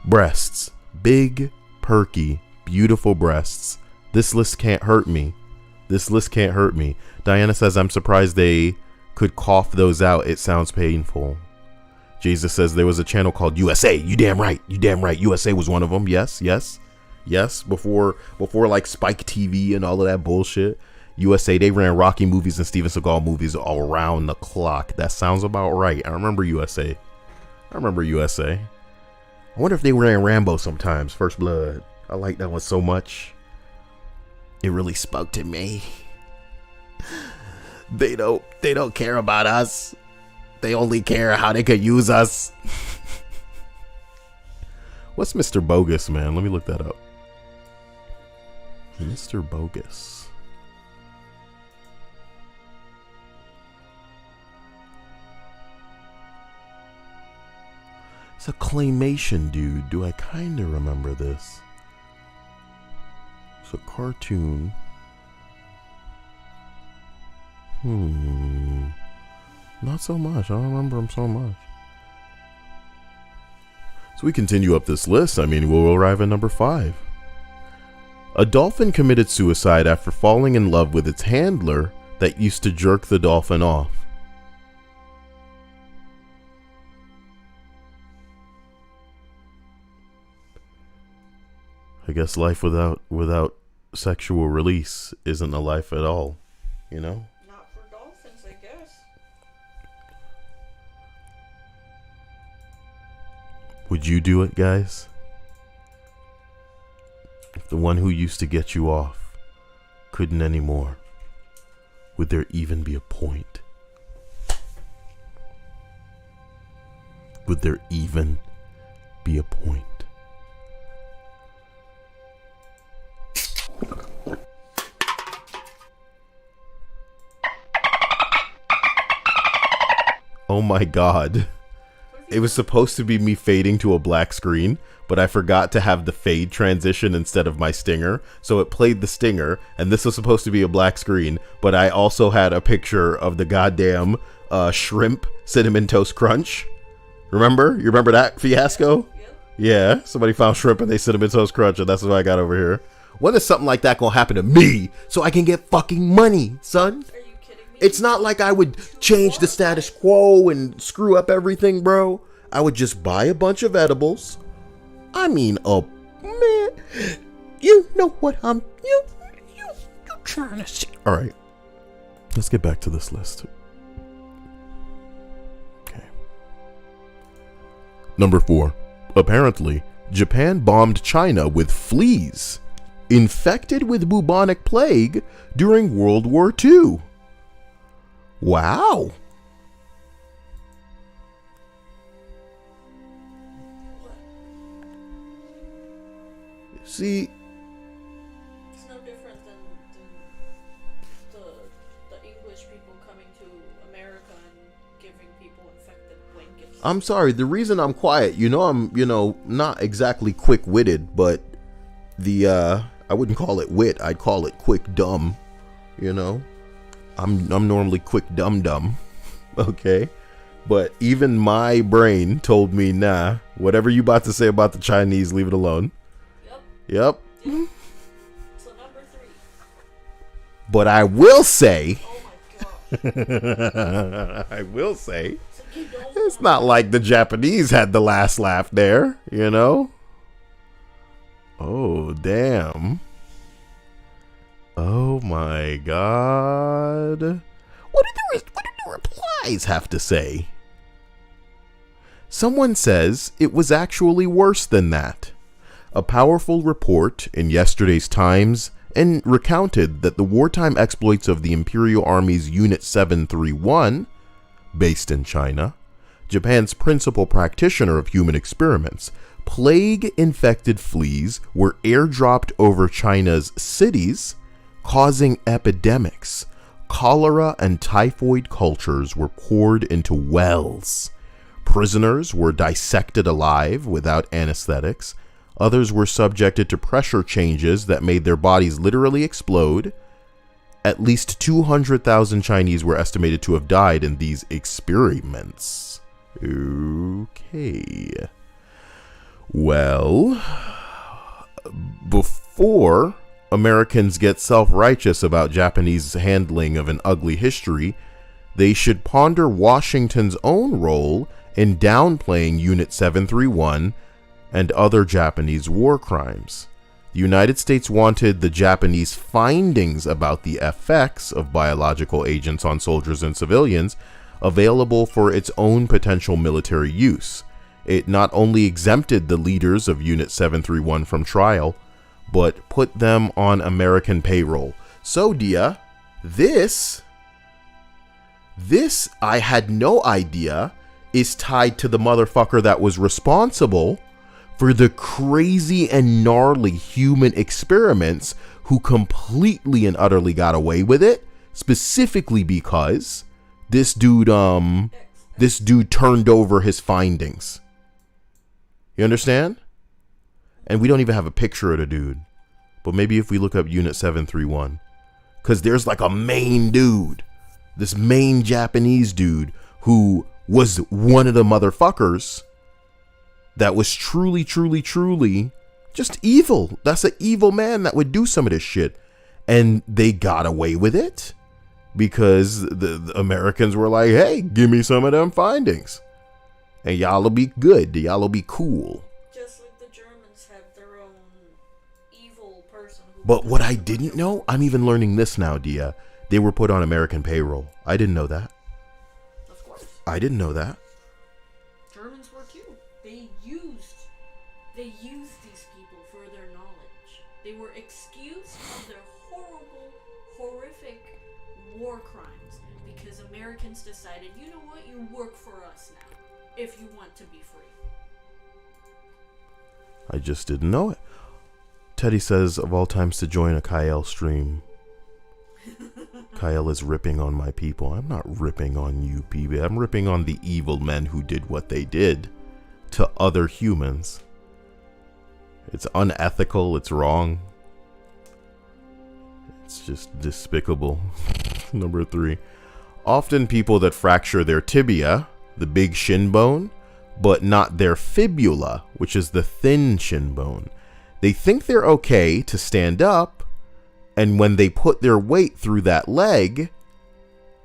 Breasts. Big, perky, beautiful breasts. This list can't hurt me. Diana says I'm surprised they could cough those out. It sounds painful. Jesus says there was a channel called USA. You damn right. USA was one of them. Yes. Before like Spike TV and all of that bullshit. USA, they ran Rocky movies and Steven Seagal movies all around the clock. That sounds about right. I remember USA. I wonder if they ran Rambo sometimes. First Blood. I like that one so much. It really spoke to me. They don't care about us. They only care how they could use us. What's Mr. Bogus, man? Let me look that up. Mr. Bogus. It's a claymation dude. Do I kind of remember this? It's a cartoon. Not so much. I don't remember him so much. So we continue up this list. I mean, we'll arrive at number 5. A dolphin committed suicide after falling in love with its handler that used to jerk the dolphin off. I guess life without sexual release isn't a life at all, you know? Not for dolphins, I guess. Would you do it, guys? If the one who used to get you off couldn't anymore, would there even be a point? Would there even be a point? Oh my god. It was supposed to be me fading to a black screen, but I forgot to have the fade transition instead of my stinger. So it played the stinger, and this was supposed to be a black screen, but I also had a picture of the goddamn shrimp cinnamon toast crunch. Remember? You remember that fiasco? Yeah, somebody found shrimp and they cinnamon toast crunch, and that's what I got over here. When is something like that gonna happen to me so I can get fucking money, son? Are you kidding me? It's not like I would change the status quo and screw up everything, bro. I would just buy a bunch of edibles. I mean, man, you know what I'm, you trying to see. All right, let's get back to this list. Okay. Number 4. Apparently, Japan bombed China with fleas infected with bubonic plague during World War II. Wow. See, It's no different than the English people coming to America and giving people infected blankets. I'm sorry, the reason I'm quiet, I'm, not exactly quick-witted, but I wouldn't call it wit, I'd call it quick dumb, I'm normally quick dumb, okay? But even my brain told me, nah, whatever you about to say about the Chinese, leave it alone. Yep. So number 3. But I will say, Oh my god. I will say, So you don't it's not like the Japanese had the last laugh there, Oh, damn. Oh my god. What did the replies have to say? Someone says it was actually worse than that. A powerful report in yesterday's Times and recounted that the wartime exploits of the Imperial Army's Unit 731, based in China, Japan's principal practitioner of human experiments, plague-infected fleas were airdropped over China's cities, causing epidemics. Cholera and typhoid cultures were poured into wells. Prisoners were dissected alive without anesthetics. Others were subjected to pressure changes that made their bodies literally explode. At least 200,000 Chinese were estimated to have died in these experiments. Okay. Well, before Americans get self-righteous about Japanese handling of an ugly history, they should ponder Washington's own role in downplaying Unit 731 and other Japanese war crimes. The United States wanted the Japanese findings about the effects of biological agents on soldiers and civilians available for its own potential military use. It not only exempted the leaders of Unit 731 from trial, but put them on American payroll. So, Dia, this I had no idea is tied to the motherfucker that was responsible for the crazy and gnarly human experiments who completely and utterly got away with it, specifically because this dude turned over his findings. You understand? And we don't even have a picture of the dude. But maybe if we look up Unit 731, because there's like a main dude, this main Japanese dude who was one of the motherfuckers that was truly just evil. That's an evil man that would do some of this shit. And they got away with it because the Americans were like, hey, give me some of them findings. And y'all will be good. Y'all will be cool. Just like the Germans had their own evil person. But what I didn't know, I'm even learning this now, Dia. They were put on American payroll. I didn't know that. Of course. I didn't know that. Germans were too. They used these people for their knowledge. They were excused of their horrific war crimes because Americans decided, you know what, you work for us now if you want to be free. I just didn't know it. Teddy says, of all times to join a Kyle stream. Kyle is ripping on my people. I'm not ripping on you people. I'm ripping on the evil men who did what they did to other humans. It's unethical. It's wrong. It's just despicable. Number 3. Often people that fracture their tibia, the big shin bone, but not their fibula, which is the thin shin bone. They think they're okay to stand up, and when they put their weight through that leg,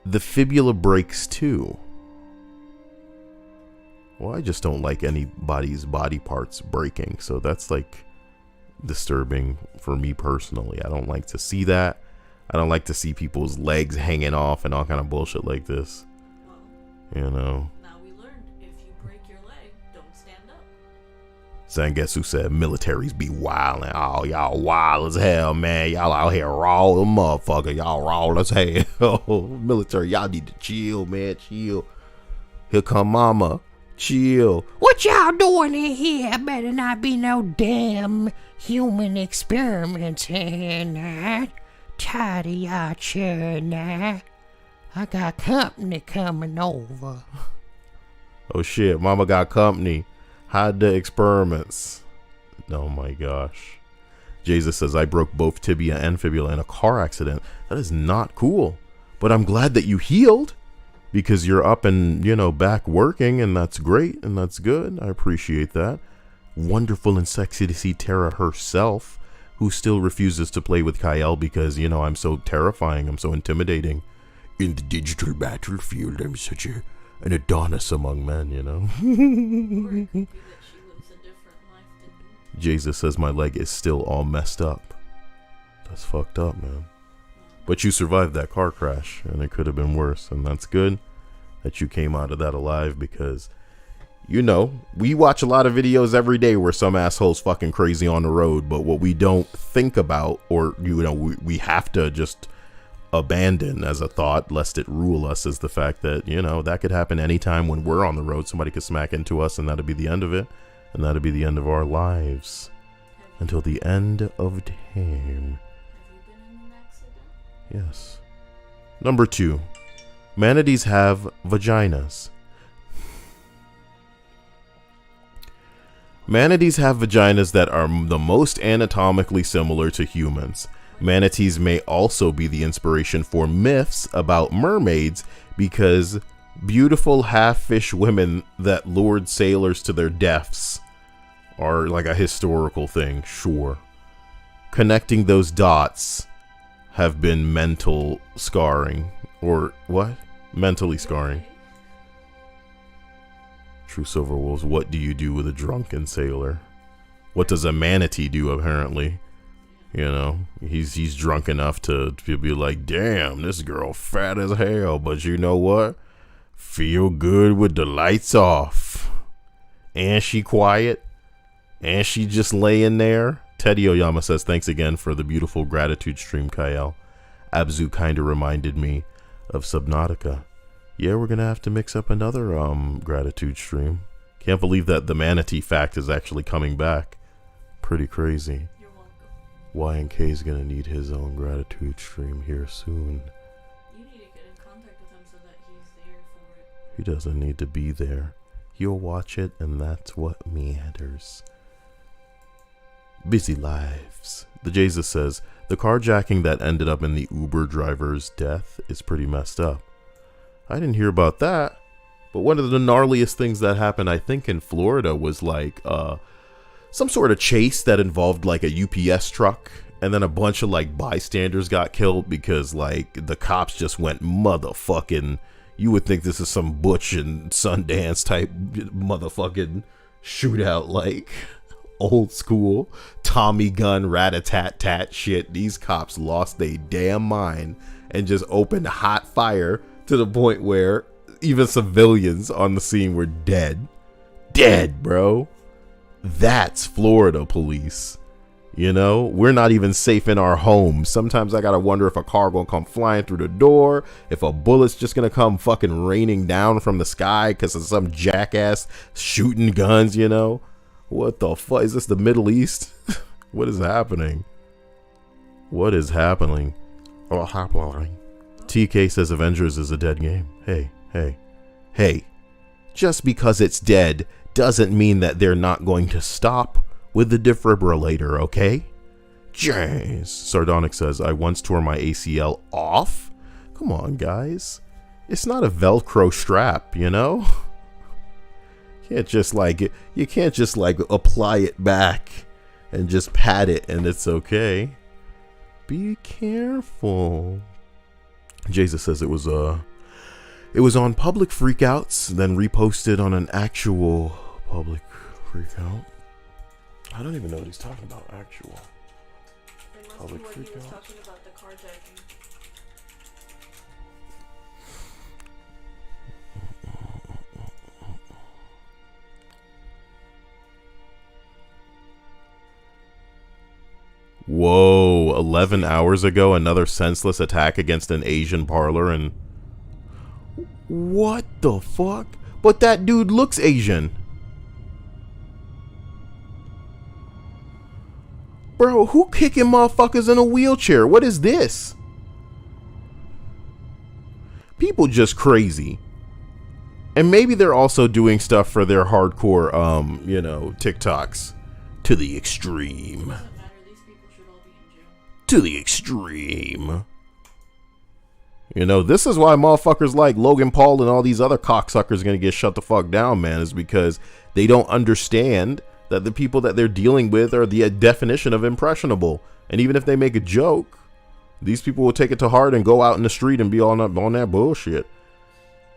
the fibula breaks too. Well, I just don't like anybody's body parts breaking, so that's like disturbing for me personally. I don't like to see that. I don't like to see people's legs hanging off and all kind of bullshit like this. Well, you know. now we learned, if you break your leg, don't stand up. Zangetsu said militaries be wildin'. Oh, y'all wild as hell, man. Y'all out here raw as motherfucker. Y'all raw as hell. Military, y'all need to chill, man. Chill. Here come mama. Chill. What y'all doing in here? Better not be no damn human experiments here now. Tired of y'all cheering now. I got company coming over. Oh shit, mama got company. Hide the experiments. Oh my gosh. Jesus says, I broke both tibia and fibula in a car accident. That is not cool. But I'm glad that you healed. Because you're up and, back working, and that's great, and that's good. I appreciate that. Wonderful and sexy to see Tara herself, who still refuses to play with Kyle because, I'm so terrifying, I'm so intimidating. In the digital battlefield, I'm such an Adonis among men, Or it could be that she lives a different life than you. Jesus says my leg is still all messed up. That's fucked up, man. But you survived that car crash, and it could have been worse, and that's good that you came out of that alive because, we watch a lot of videos every day where some asshole's fucking crazy on the road, but what we don't think about, or, we have to just abandon as a thought, lest it rule us, is the fact that, that could happen anytime when we're on the road. Somebody could smack into us, and that'd be the end of it, and that'd be the end of our lives until the end of time. Yes. Number 2. Manatees have vaginas. Manatees have vaginas that are the most anatomically similar to humans. Manatees may also be the inspiration for myths about mermaids because beautiful half-fish women that lured sailors to their deaths are like a historical thing, sure. Connecting those dots have been mental scarring. Or what? Mentally scarring. True Silver Wolves, what do you do with a drunken sailor? What does a manatee do, apparently? He's drunk enough to be like, damn, this girl fat as hell, but you know what? Feel good with the lights off. And she quiet. And she just laying there. Teddy Oyama says, thanks again for the beautiful gratitude stream, Kyle. Abzu kind of reminded me of Subnautica. Yeah, we're going to have to mix up another gratitude stream. Can't believe that the manatee fact is actually coming back. Pretty crazy. You're welcome. YNK is going to need his own gratitude stream here soon. You need to get in contact with him so that he's there for it. He doesn't need to be there. He'll watch it, and that's what matters. Busy lives. The Jesus says, the carjacking that ended up in the Uber driver's death is pretty messed up. I didn't hear about that, but one of the gnarliest things that happened, I think, in Florida was like some sort of chase that involved like a UPS truck, and then a bunch of like bystanders got killed because like the cops just went motherfucking, you would think this is some Butch and Sundance type motherfucking shootout, like old school Tommy gun rat-a-tat-tat shit. These cops lost their damn mind and just opened hot fire to the point where even civilians on the scene were dead, bro. That's Florida police. We're not even safe in our homes. Sometimes I gotta wonder if a car gonna come flying through the door, if a bullet's just gonna come fucking raining down from the sky because of some jackass shooting guns. What the fuck? Is this the Middle East? What is happening? What is happening? TK says Avengers is a dead game. Hey. Just because it's dead doesn't mean that they're not going to stop with the defibrillator, okay? Jeez. Sardonic says, I once tore my ACL off? Come on, guys. It's not a Velcro strap, you know? You can't just like apply it back and just pat it and it's okay. Be careful. Jesus says it was on public freakouts, then reposted on an actual public freakout. I don't even know what he's talking about. Actual It must public be what he was freakout. talking about, the carjacking. Whoa, 11 hours ago, another senseless attack against an Asian parlor and... What the fuck? But that dude looks Asian. Bro, who kicking motherfuckers in a wheelchair? What is this? People just crazy. And maybe they're also doing stuff for their hardcore, TikToks. To the extreme. Doesn't matter, these people should all be in jail. To the extreme. You know, this is why motherfuckers like Logan Paul and all these other cocksuckers are gonna get shut the fuck down, man, is because they don't understand that the people that they're dealing with are the definition of impressionable. And even if they make a joke, these people will take it to heart and go out in the street and be on that bullshit.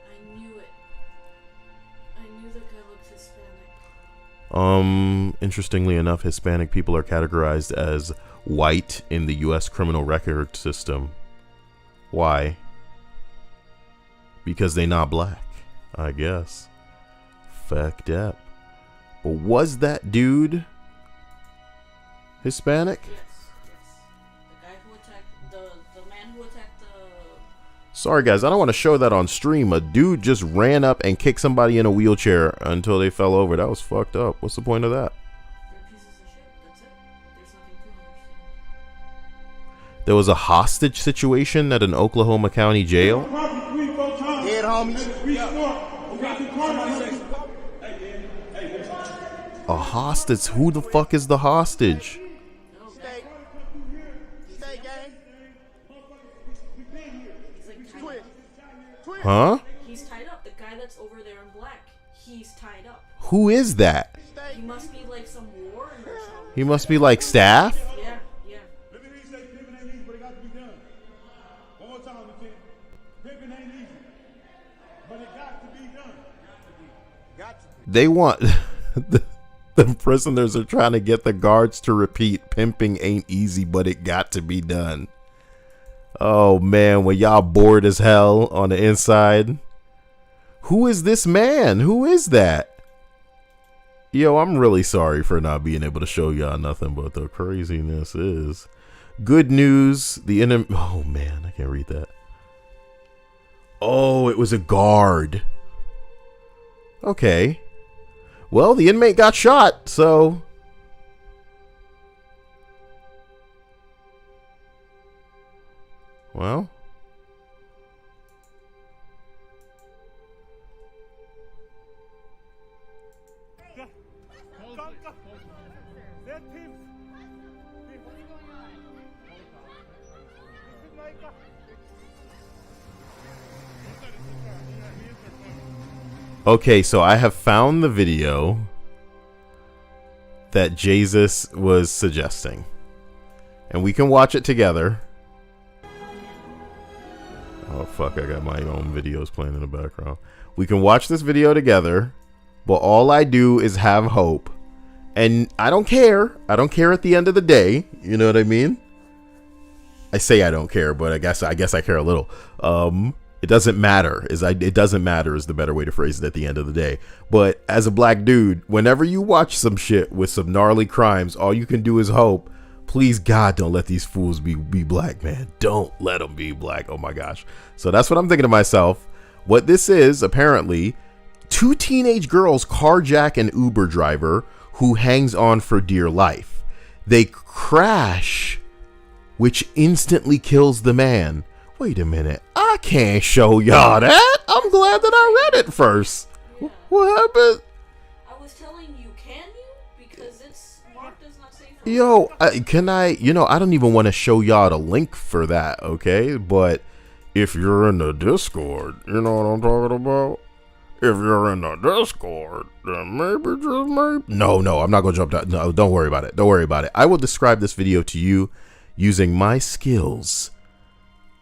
I knew it. I knew the guy looked Hispanic. Interestingly enough, Hispanic people are categorized as white in the US criminal record system. Why? Because they not black, I guess. Fucked up. But was that dude Hispanic? Yes. The guy who attacked the man who attacked the Sorry guys, I don't want to show that on stream. A dude just ran up and kicked somebody in a wheelchair until they fell over. That was fucked up. What's the point of that? they're pieces of shit. That's it. There's nothing to understand. There was a hostage situation at an Oklahoma County jail. Dead homies. A hostage? Who the fuck is the hostage? Stay gang. He's like tied up. Huh? He's tied up. The guy that's over there in black. He's tied up. Who is that? He must be like some warden or something. He must be like staff? Yeah. Let me say pimping ain't easy, but it got to be done. One more time, Lieutenant. Pimping ain't easy, but it got to be done. Got to be. They want... the prisoners are trying to get the guards to repeat, pimping ain't easy, but it got to be done. Oh man, when y'all bored as hell on the inside. Who is this man? Who is that? Yo, I'm really sorry for not being able to show y'all nothing but the craziness is. Good news, the enemy... Oh man, I can't read that. Oh, it was a guard. Okay. Well, the inmate got shot, so... Well... Okay, so I have found the video that Jesus was suggesting. And we can watch it together. Oh fuck, I got my own videos playing in the background. We can watch this video together, but all I do is have hope. And I don't care. I don't care at the end of the day. You know what I mean? I say I don't care, but I guess I care a little. It doesn't matter. It doesn't matter is the better way to phrase it at the end of the day. But as a black dude, whenever you watch some shit with some gnarly crimes, all you can do is hope. Please God, don't let these fools be black, man. Don't let them be black. Oh my gosh. So that's what I'm thinking to myself. What this is, apparently, 2 teenage girls carjack an Uber driver who hangs on for dear life. They crash, which instantly kills the man. Wait a minute. I can't show y'all that. I'm glad that I read it first. Yeah. What happened? I was telling you, can you? Because it's Mark does not say for Yo, can I? You know, I don't even want to show y'all the link for that, okay? But if you're in the Discord, you know what I'm talking about? If you're in the Discord, then maybe just maybe. No, I'm not gonna jump down. No, don't worry about it. Don't worry about it. I will describe this video to you using my skills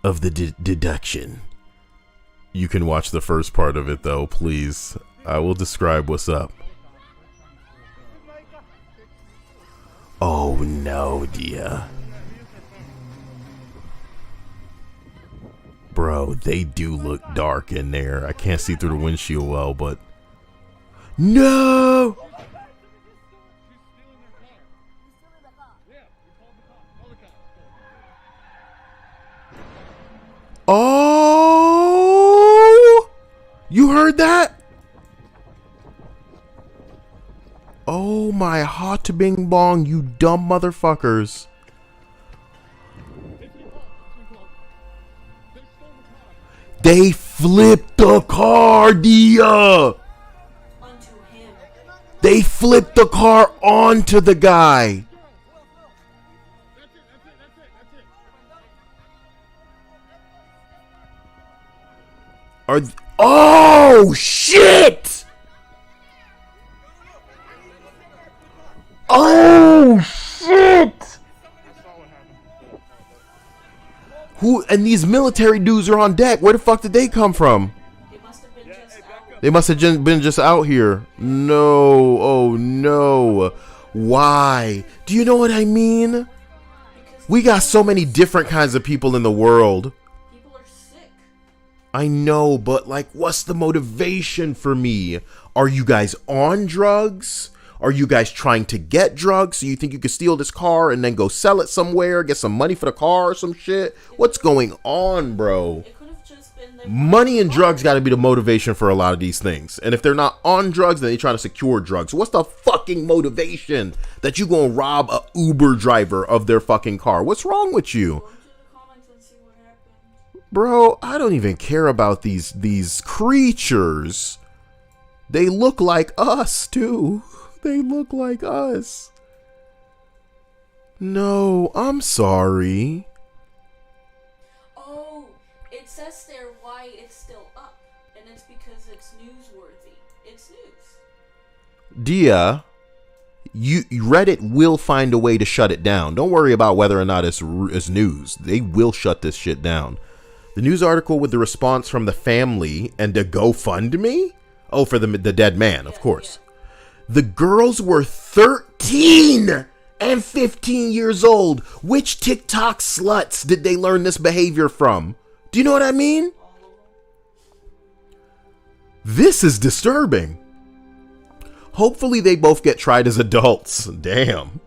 of the deduction. You can watch the first part of it though, please. I will describe what's up. Oh no, dear. Bro, they do look dark in there. I can't see through the windshield well, but... No! Oh! You heard that? Oh my hot bing bong, you dumb motherfuckers. They flipped the car, Dia. onto him. They flipped the car onto the guy. Oh shit! Oh shit! Who and these military dudes are on deck. Where the fuck did they come from? They must have been just out. They must have been just out here. No. Oh no. Why? Do you know what I mean? Because We got so many different kinds of people in the world. people are sick. I know, but like, what's the motivation for me? Are you guys on drugs? Are you guys trying to get drugs so you think you can steal this car and then go sell it somewhere, get some money for the car or some shit? What's going on, bro? It could have just been their Money and drugs got to be the motivation for a lot of these things. And if they're not on drugs, then they try to secure drugs. What's the fucking motivation that you gonna rob a Uber driver of their fucking car? What's wrong with you? Go into the comments and see what happened. Bro, I don't even care about these creatures. They look like us, too. They look like us. No, I'm sorry. Oh, it says there why it's still up, and it's because it's newsworthy. It's news. Dia, Reddit will find a way to shut it down. Don't worry about whether or not it's news. They will shut this shit down. The news article with the response from the family and the GoFundMe? Oh, for the dead man, of course. The girls were 13 and 15 years old. Which TikTok sluts did they learn this behavior from? Do you know what I mean? This is disturbing. Hopefully they both get tried as adults. Damn.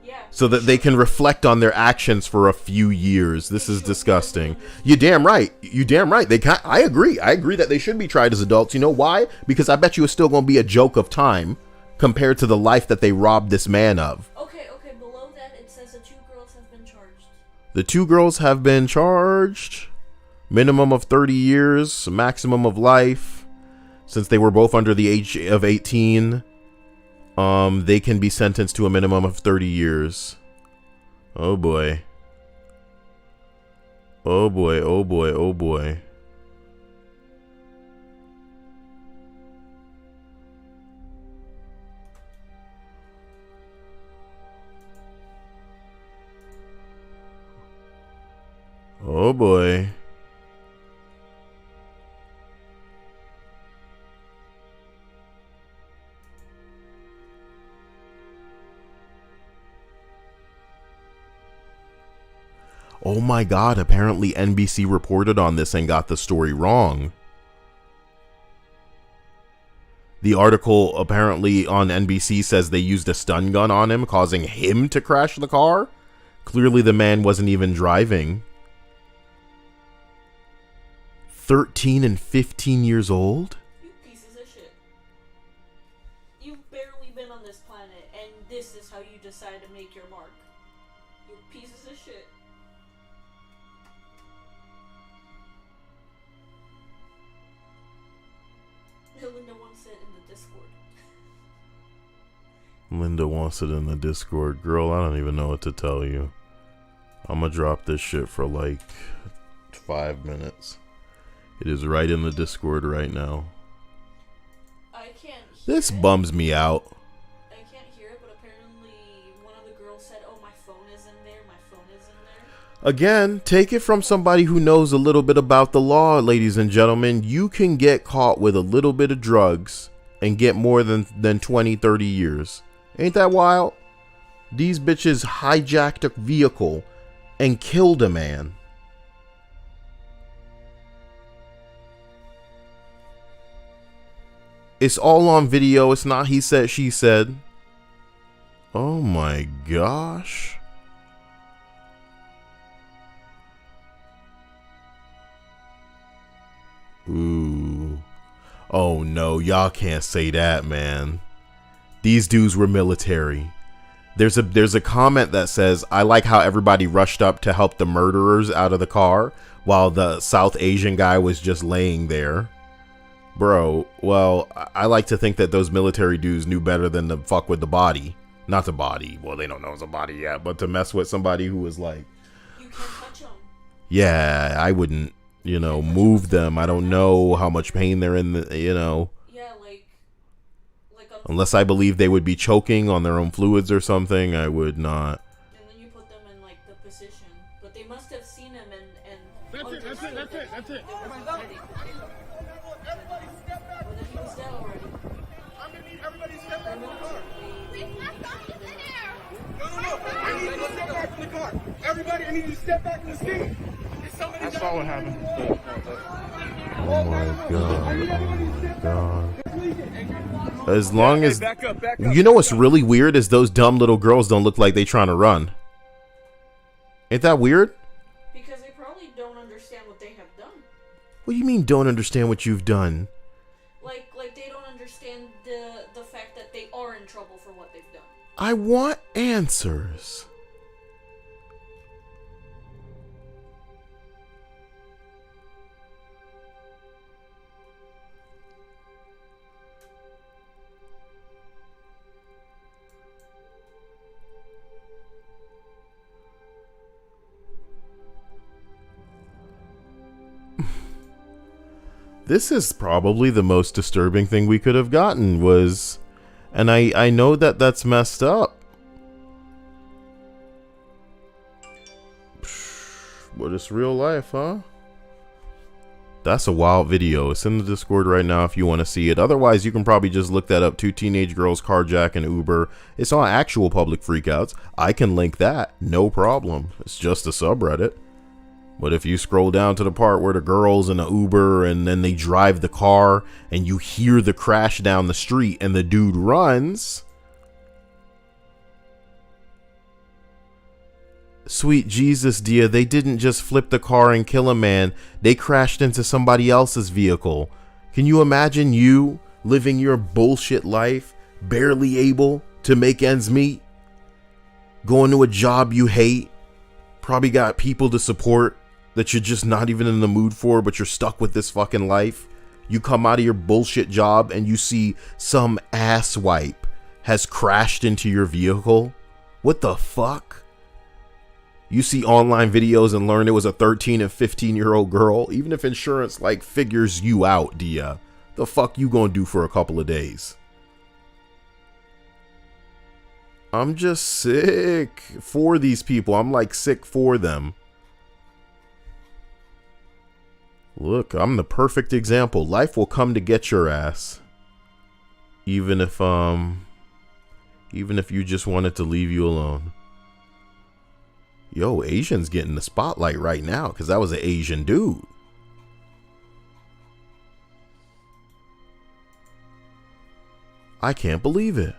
Yeah. So that they can reflect on their actions for a few years. This is disgusting. You damn right. You damn right. I agree. I agree that they should be tried as adults. You know why? Because I bet you it's still going to be a joke of time compared to the life that they robbed this man of. Okay, below that it says the two girls have been charged. The two girls have been charged. Minimum of 30 years, maximum of life. Since they were both under the age of 18, they can be sentenced to a minimum of 30 years. Oh boy. Oh boy, oh boy, oh boy. Oh boy. Oh my god, apparently NBC reported on this and got the story wrong. The article apparently on NBC says they used a stun gun on him, causing him to crash the car. Clearly the man wasn't even driving. 13 and 15 years old? You pieces of shit. You've barely been on this planet, and this is how you decide to make your mark. You pieces of shit. Discord. Linda wants it in the Discord. Girl, I don't even know what to tell you. I'm gonna drop this shit for like 5 minutes. It is right in the Discord right now. I can't hear This it. bums me out. I can't hear it, but apparently one of the girls said, "Oh, my phone is in there. My phone is in there." Again, take it from somebody who knows a little bit about the law, ladies and gentlemen. You can get caught with a little bit of drugs and get more than 20, 30 years. Ain't that wild? These bitches hijacked a vehicle and killed a man. It's all on video. It's not he said, she said. Oh my gosh. Ooh. Oh no, y'all can't say that, man. These dudes were military. There's a comment that says, "I like how everybody rushed up to help the murderers out of the car while the South Asian guy was just laying there." Bro, well, I like to think that those military dudes knew better than to fuck with the body. Not the body. Well, they don't know it's a body yet, but to mess with somebody who was like, You can't touch them. yeah, I wouldn't, move them. I don't know how much pain they're in, Yeah, like unless I believe they would be choking on their own fluids or something, I would not. and then you put them in like the position, but they must have seen him and That's it, that's it, that's it, that's it. Everybody step back. But then he was dead already. I'm gonna need everybody to step back from the car. They I need you to step back from the car. Everybody, I need you to step back from the scene. I saw what happened. Oh my god. As long as Back up. you know what's really weird is those dumb little girls don't look like they trying to run. Ain't that weird? because they probably don't understand what they have done. What do you mean don't understand what you've done? Like they don't understand the fact that they are in trouble for what they've done. I want answers. This is probably the most disturbing thing we could have gotten was, and I know that that's messed up. But it's real life, huh? That's a wild video. It's in the Discord right now if you want to see it. Otherwise, you can probably just look that up. 2 teenage girls carjack an Uber. It's on actual public freakouts. I can link that. No problem. It's just a subreddit. But if you scroll down to the part where the girl's in an Uber and then they drive the car and you hear the crash down the street and the dude runs. Sweet Jesus, dear, they didn't just flip the car and kill a man. They crashed into somebody else's vehicle. Can you imagine you living your bullshit life, barely able to make ends meet? Going to a job you hate, probably got people to support that you're just not even in the mood for, but you're stuck with this fucking life. You come out of your bullshit job and you see some asswipe has crashed into your vehicle. What the fuck? You see online videos and learn it was a 13 and 15-year-old girl. Even if insurance like figures you out, Dia, the fuck you gonna do for a couple of days? I'm just sick for these people. I'm like sick for them. Look, I'm the perfect example. Life will come to get your ass. Even if you just wanted to leave you alone. Yo, Asian's getting the spotlight right now because that was an Asian dude. I can't believe it.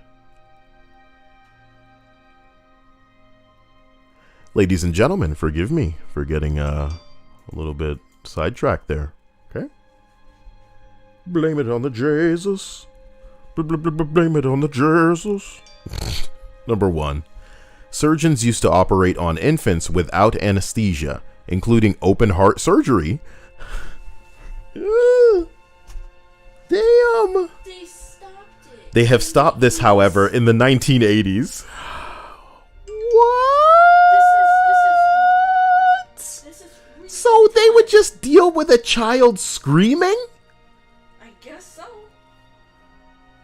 Ladies and gentlemen, forgive me for getting a little bit sidetracked there. Okay? Blame it on the Jesus. Blame it on the Jesus. Number 1. Surgeons used to operate on infants without anesthesia, including open heart surgery. They Damn. stopped They have stopped this, however, in the 1980s. What? This is So they would just deal with a child screaming? I guess so.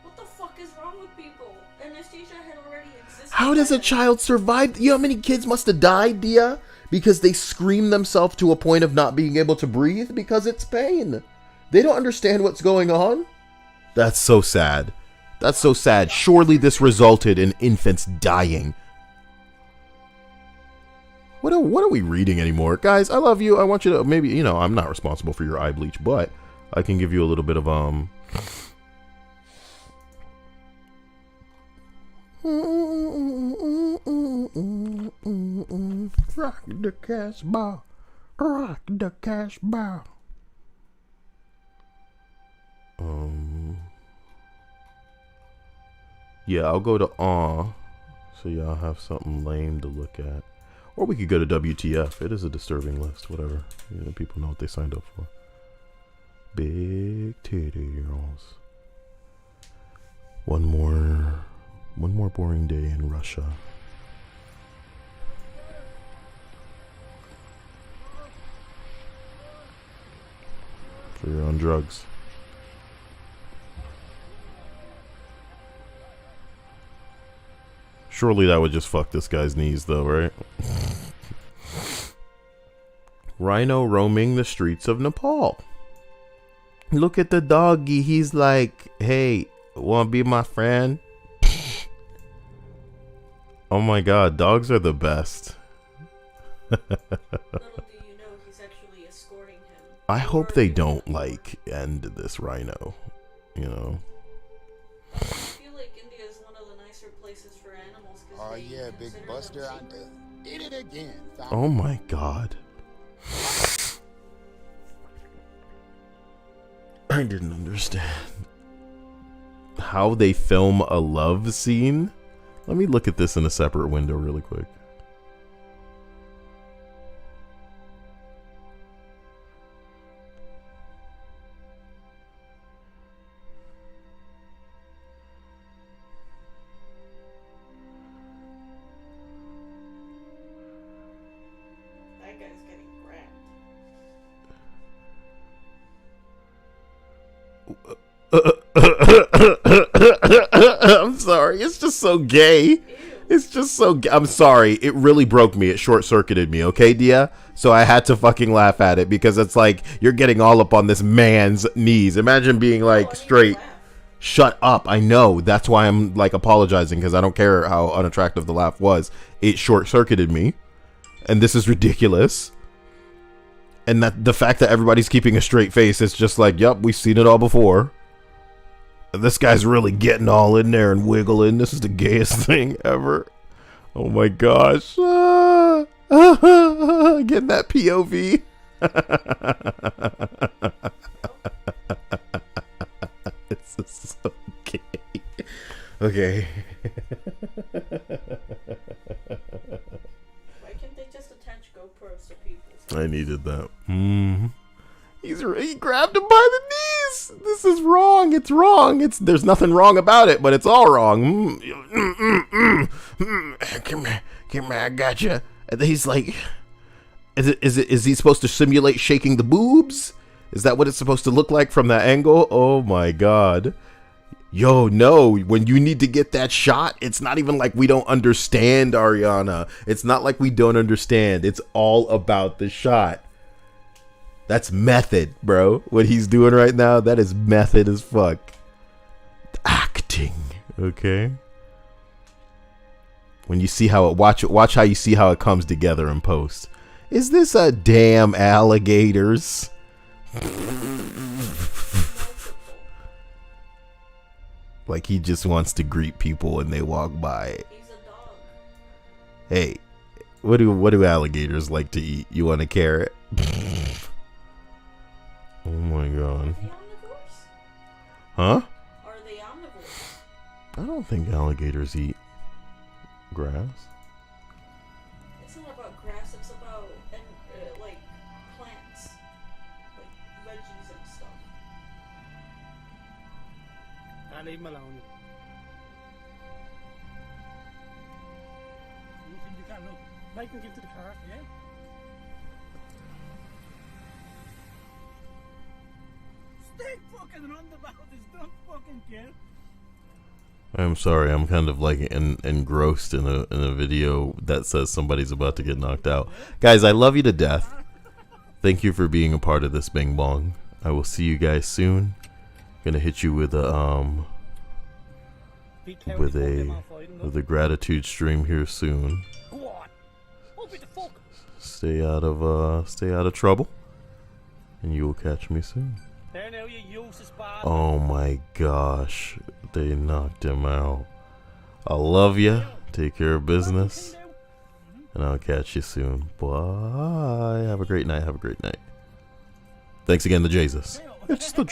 What the fuck is wrong with people? Anesthesia had already existed. How does by a then. child survive? You know how many kids must have died, Dia? Because they scream themselves to a point of not being able to breathe because it's pain. They don't understand what's going on. That's so sad. That's so sad. Surely this resulted in infants dying. What are we reading anymore? Guys, I love you. I want you to maybe, you know, I'm not responsible for your eye bleach, but I can give you a little bit of Rock the cash bar. Rock the cash bar. Yeah, I'll go to Aw, so y'all have something lame to look at. Or we could go to WTF. It is a disturbing list, whatever. You know, people know what they signed up for. Big titty girls. One more boring day in Russia. So you're on drugs. Surely that would just fuck this guy's knees, though, right? Rhino roaming the streets of Nepal. Look at the doggy. He's like, hey, wanna be my friend? Oh my god, dogs are the best. Little do you know, he's actually escorting him. I hope they don't, like, end this rhino. You know? I feel like India is one of the nicer places for animals. Oh yeah, Big Buster, I did it again. Oh my god. I didn't understand how they film a love scene. Let me look at this in a separate window really quick. That guy's getting grabbed. I'm sorry. It's just so gay. It's just so gay. I'm sorry. It really broke me. It short-circuited me, okay, Dia? So I had to fucking laugh at it because it's like you're getting all up on this man's knees. Imagine being like straight. Shut up. I know. That's why I'm like apologizing because I don't care how unattractive the laugh was. It short-circuited me. And this is ridiculous. And that the fact that everybody's keeping a straight face, it's just like, yep, we've seen it all before. And this guy's really getting all in there and wiggling. This is the gayest thing ever. Oh my gosh. Getting that POV. It's just so gay. Okay. Why can't they just attach GoPros to people? I needed that. He grabbed him by the knees. This is wrong. It's wrong. There's nothing wrong about it, but it's all wrong. Come here, I got you. And he's like, is he supposed to simulate shaking the boobs? Is that what it's supposed to look like from that angle? Oh my god. Yo, no, when you need to get that shot, it's not even like we don't understand, Ariana. It's not like we don't understand. It's all about the shot. That's method, bro. What he's doing right now, that is method as fuck. Acting, okay? When you see how it, watch how you see how it comes together in post. Is this a damn alligators? Like he just wants to greet people when they walk by. He's a dog. Hey, what do alligators like to eat? You want a carrot? Oh my god. Are they omnivores? Huh? Are they omnivores? I don't think alligators eat grass. It's not about grass, it's about like plants. Like veggies and stuff. I leave him alone. take and give to the car, yeah? Stick fucking roundabout is not fucking kill. I'm sorry, I'm kind of like engrossed in a video that says somebody's about to get knocked out. Guys, I love you to death. Thank you for being a part of this Bing Bong. I will see you guys soon. Gonna hit you with a gratitude stream here soon. Go on. Open the fuck. Stay out of trouble, and you will catch me soon. There now, you useless bastard. Oh my gosh, they knocked him out. I love you. Take care of business, and I'll catch you soon. Bye. Have a great night. Have a great night. Thanks again to Jesus. It's the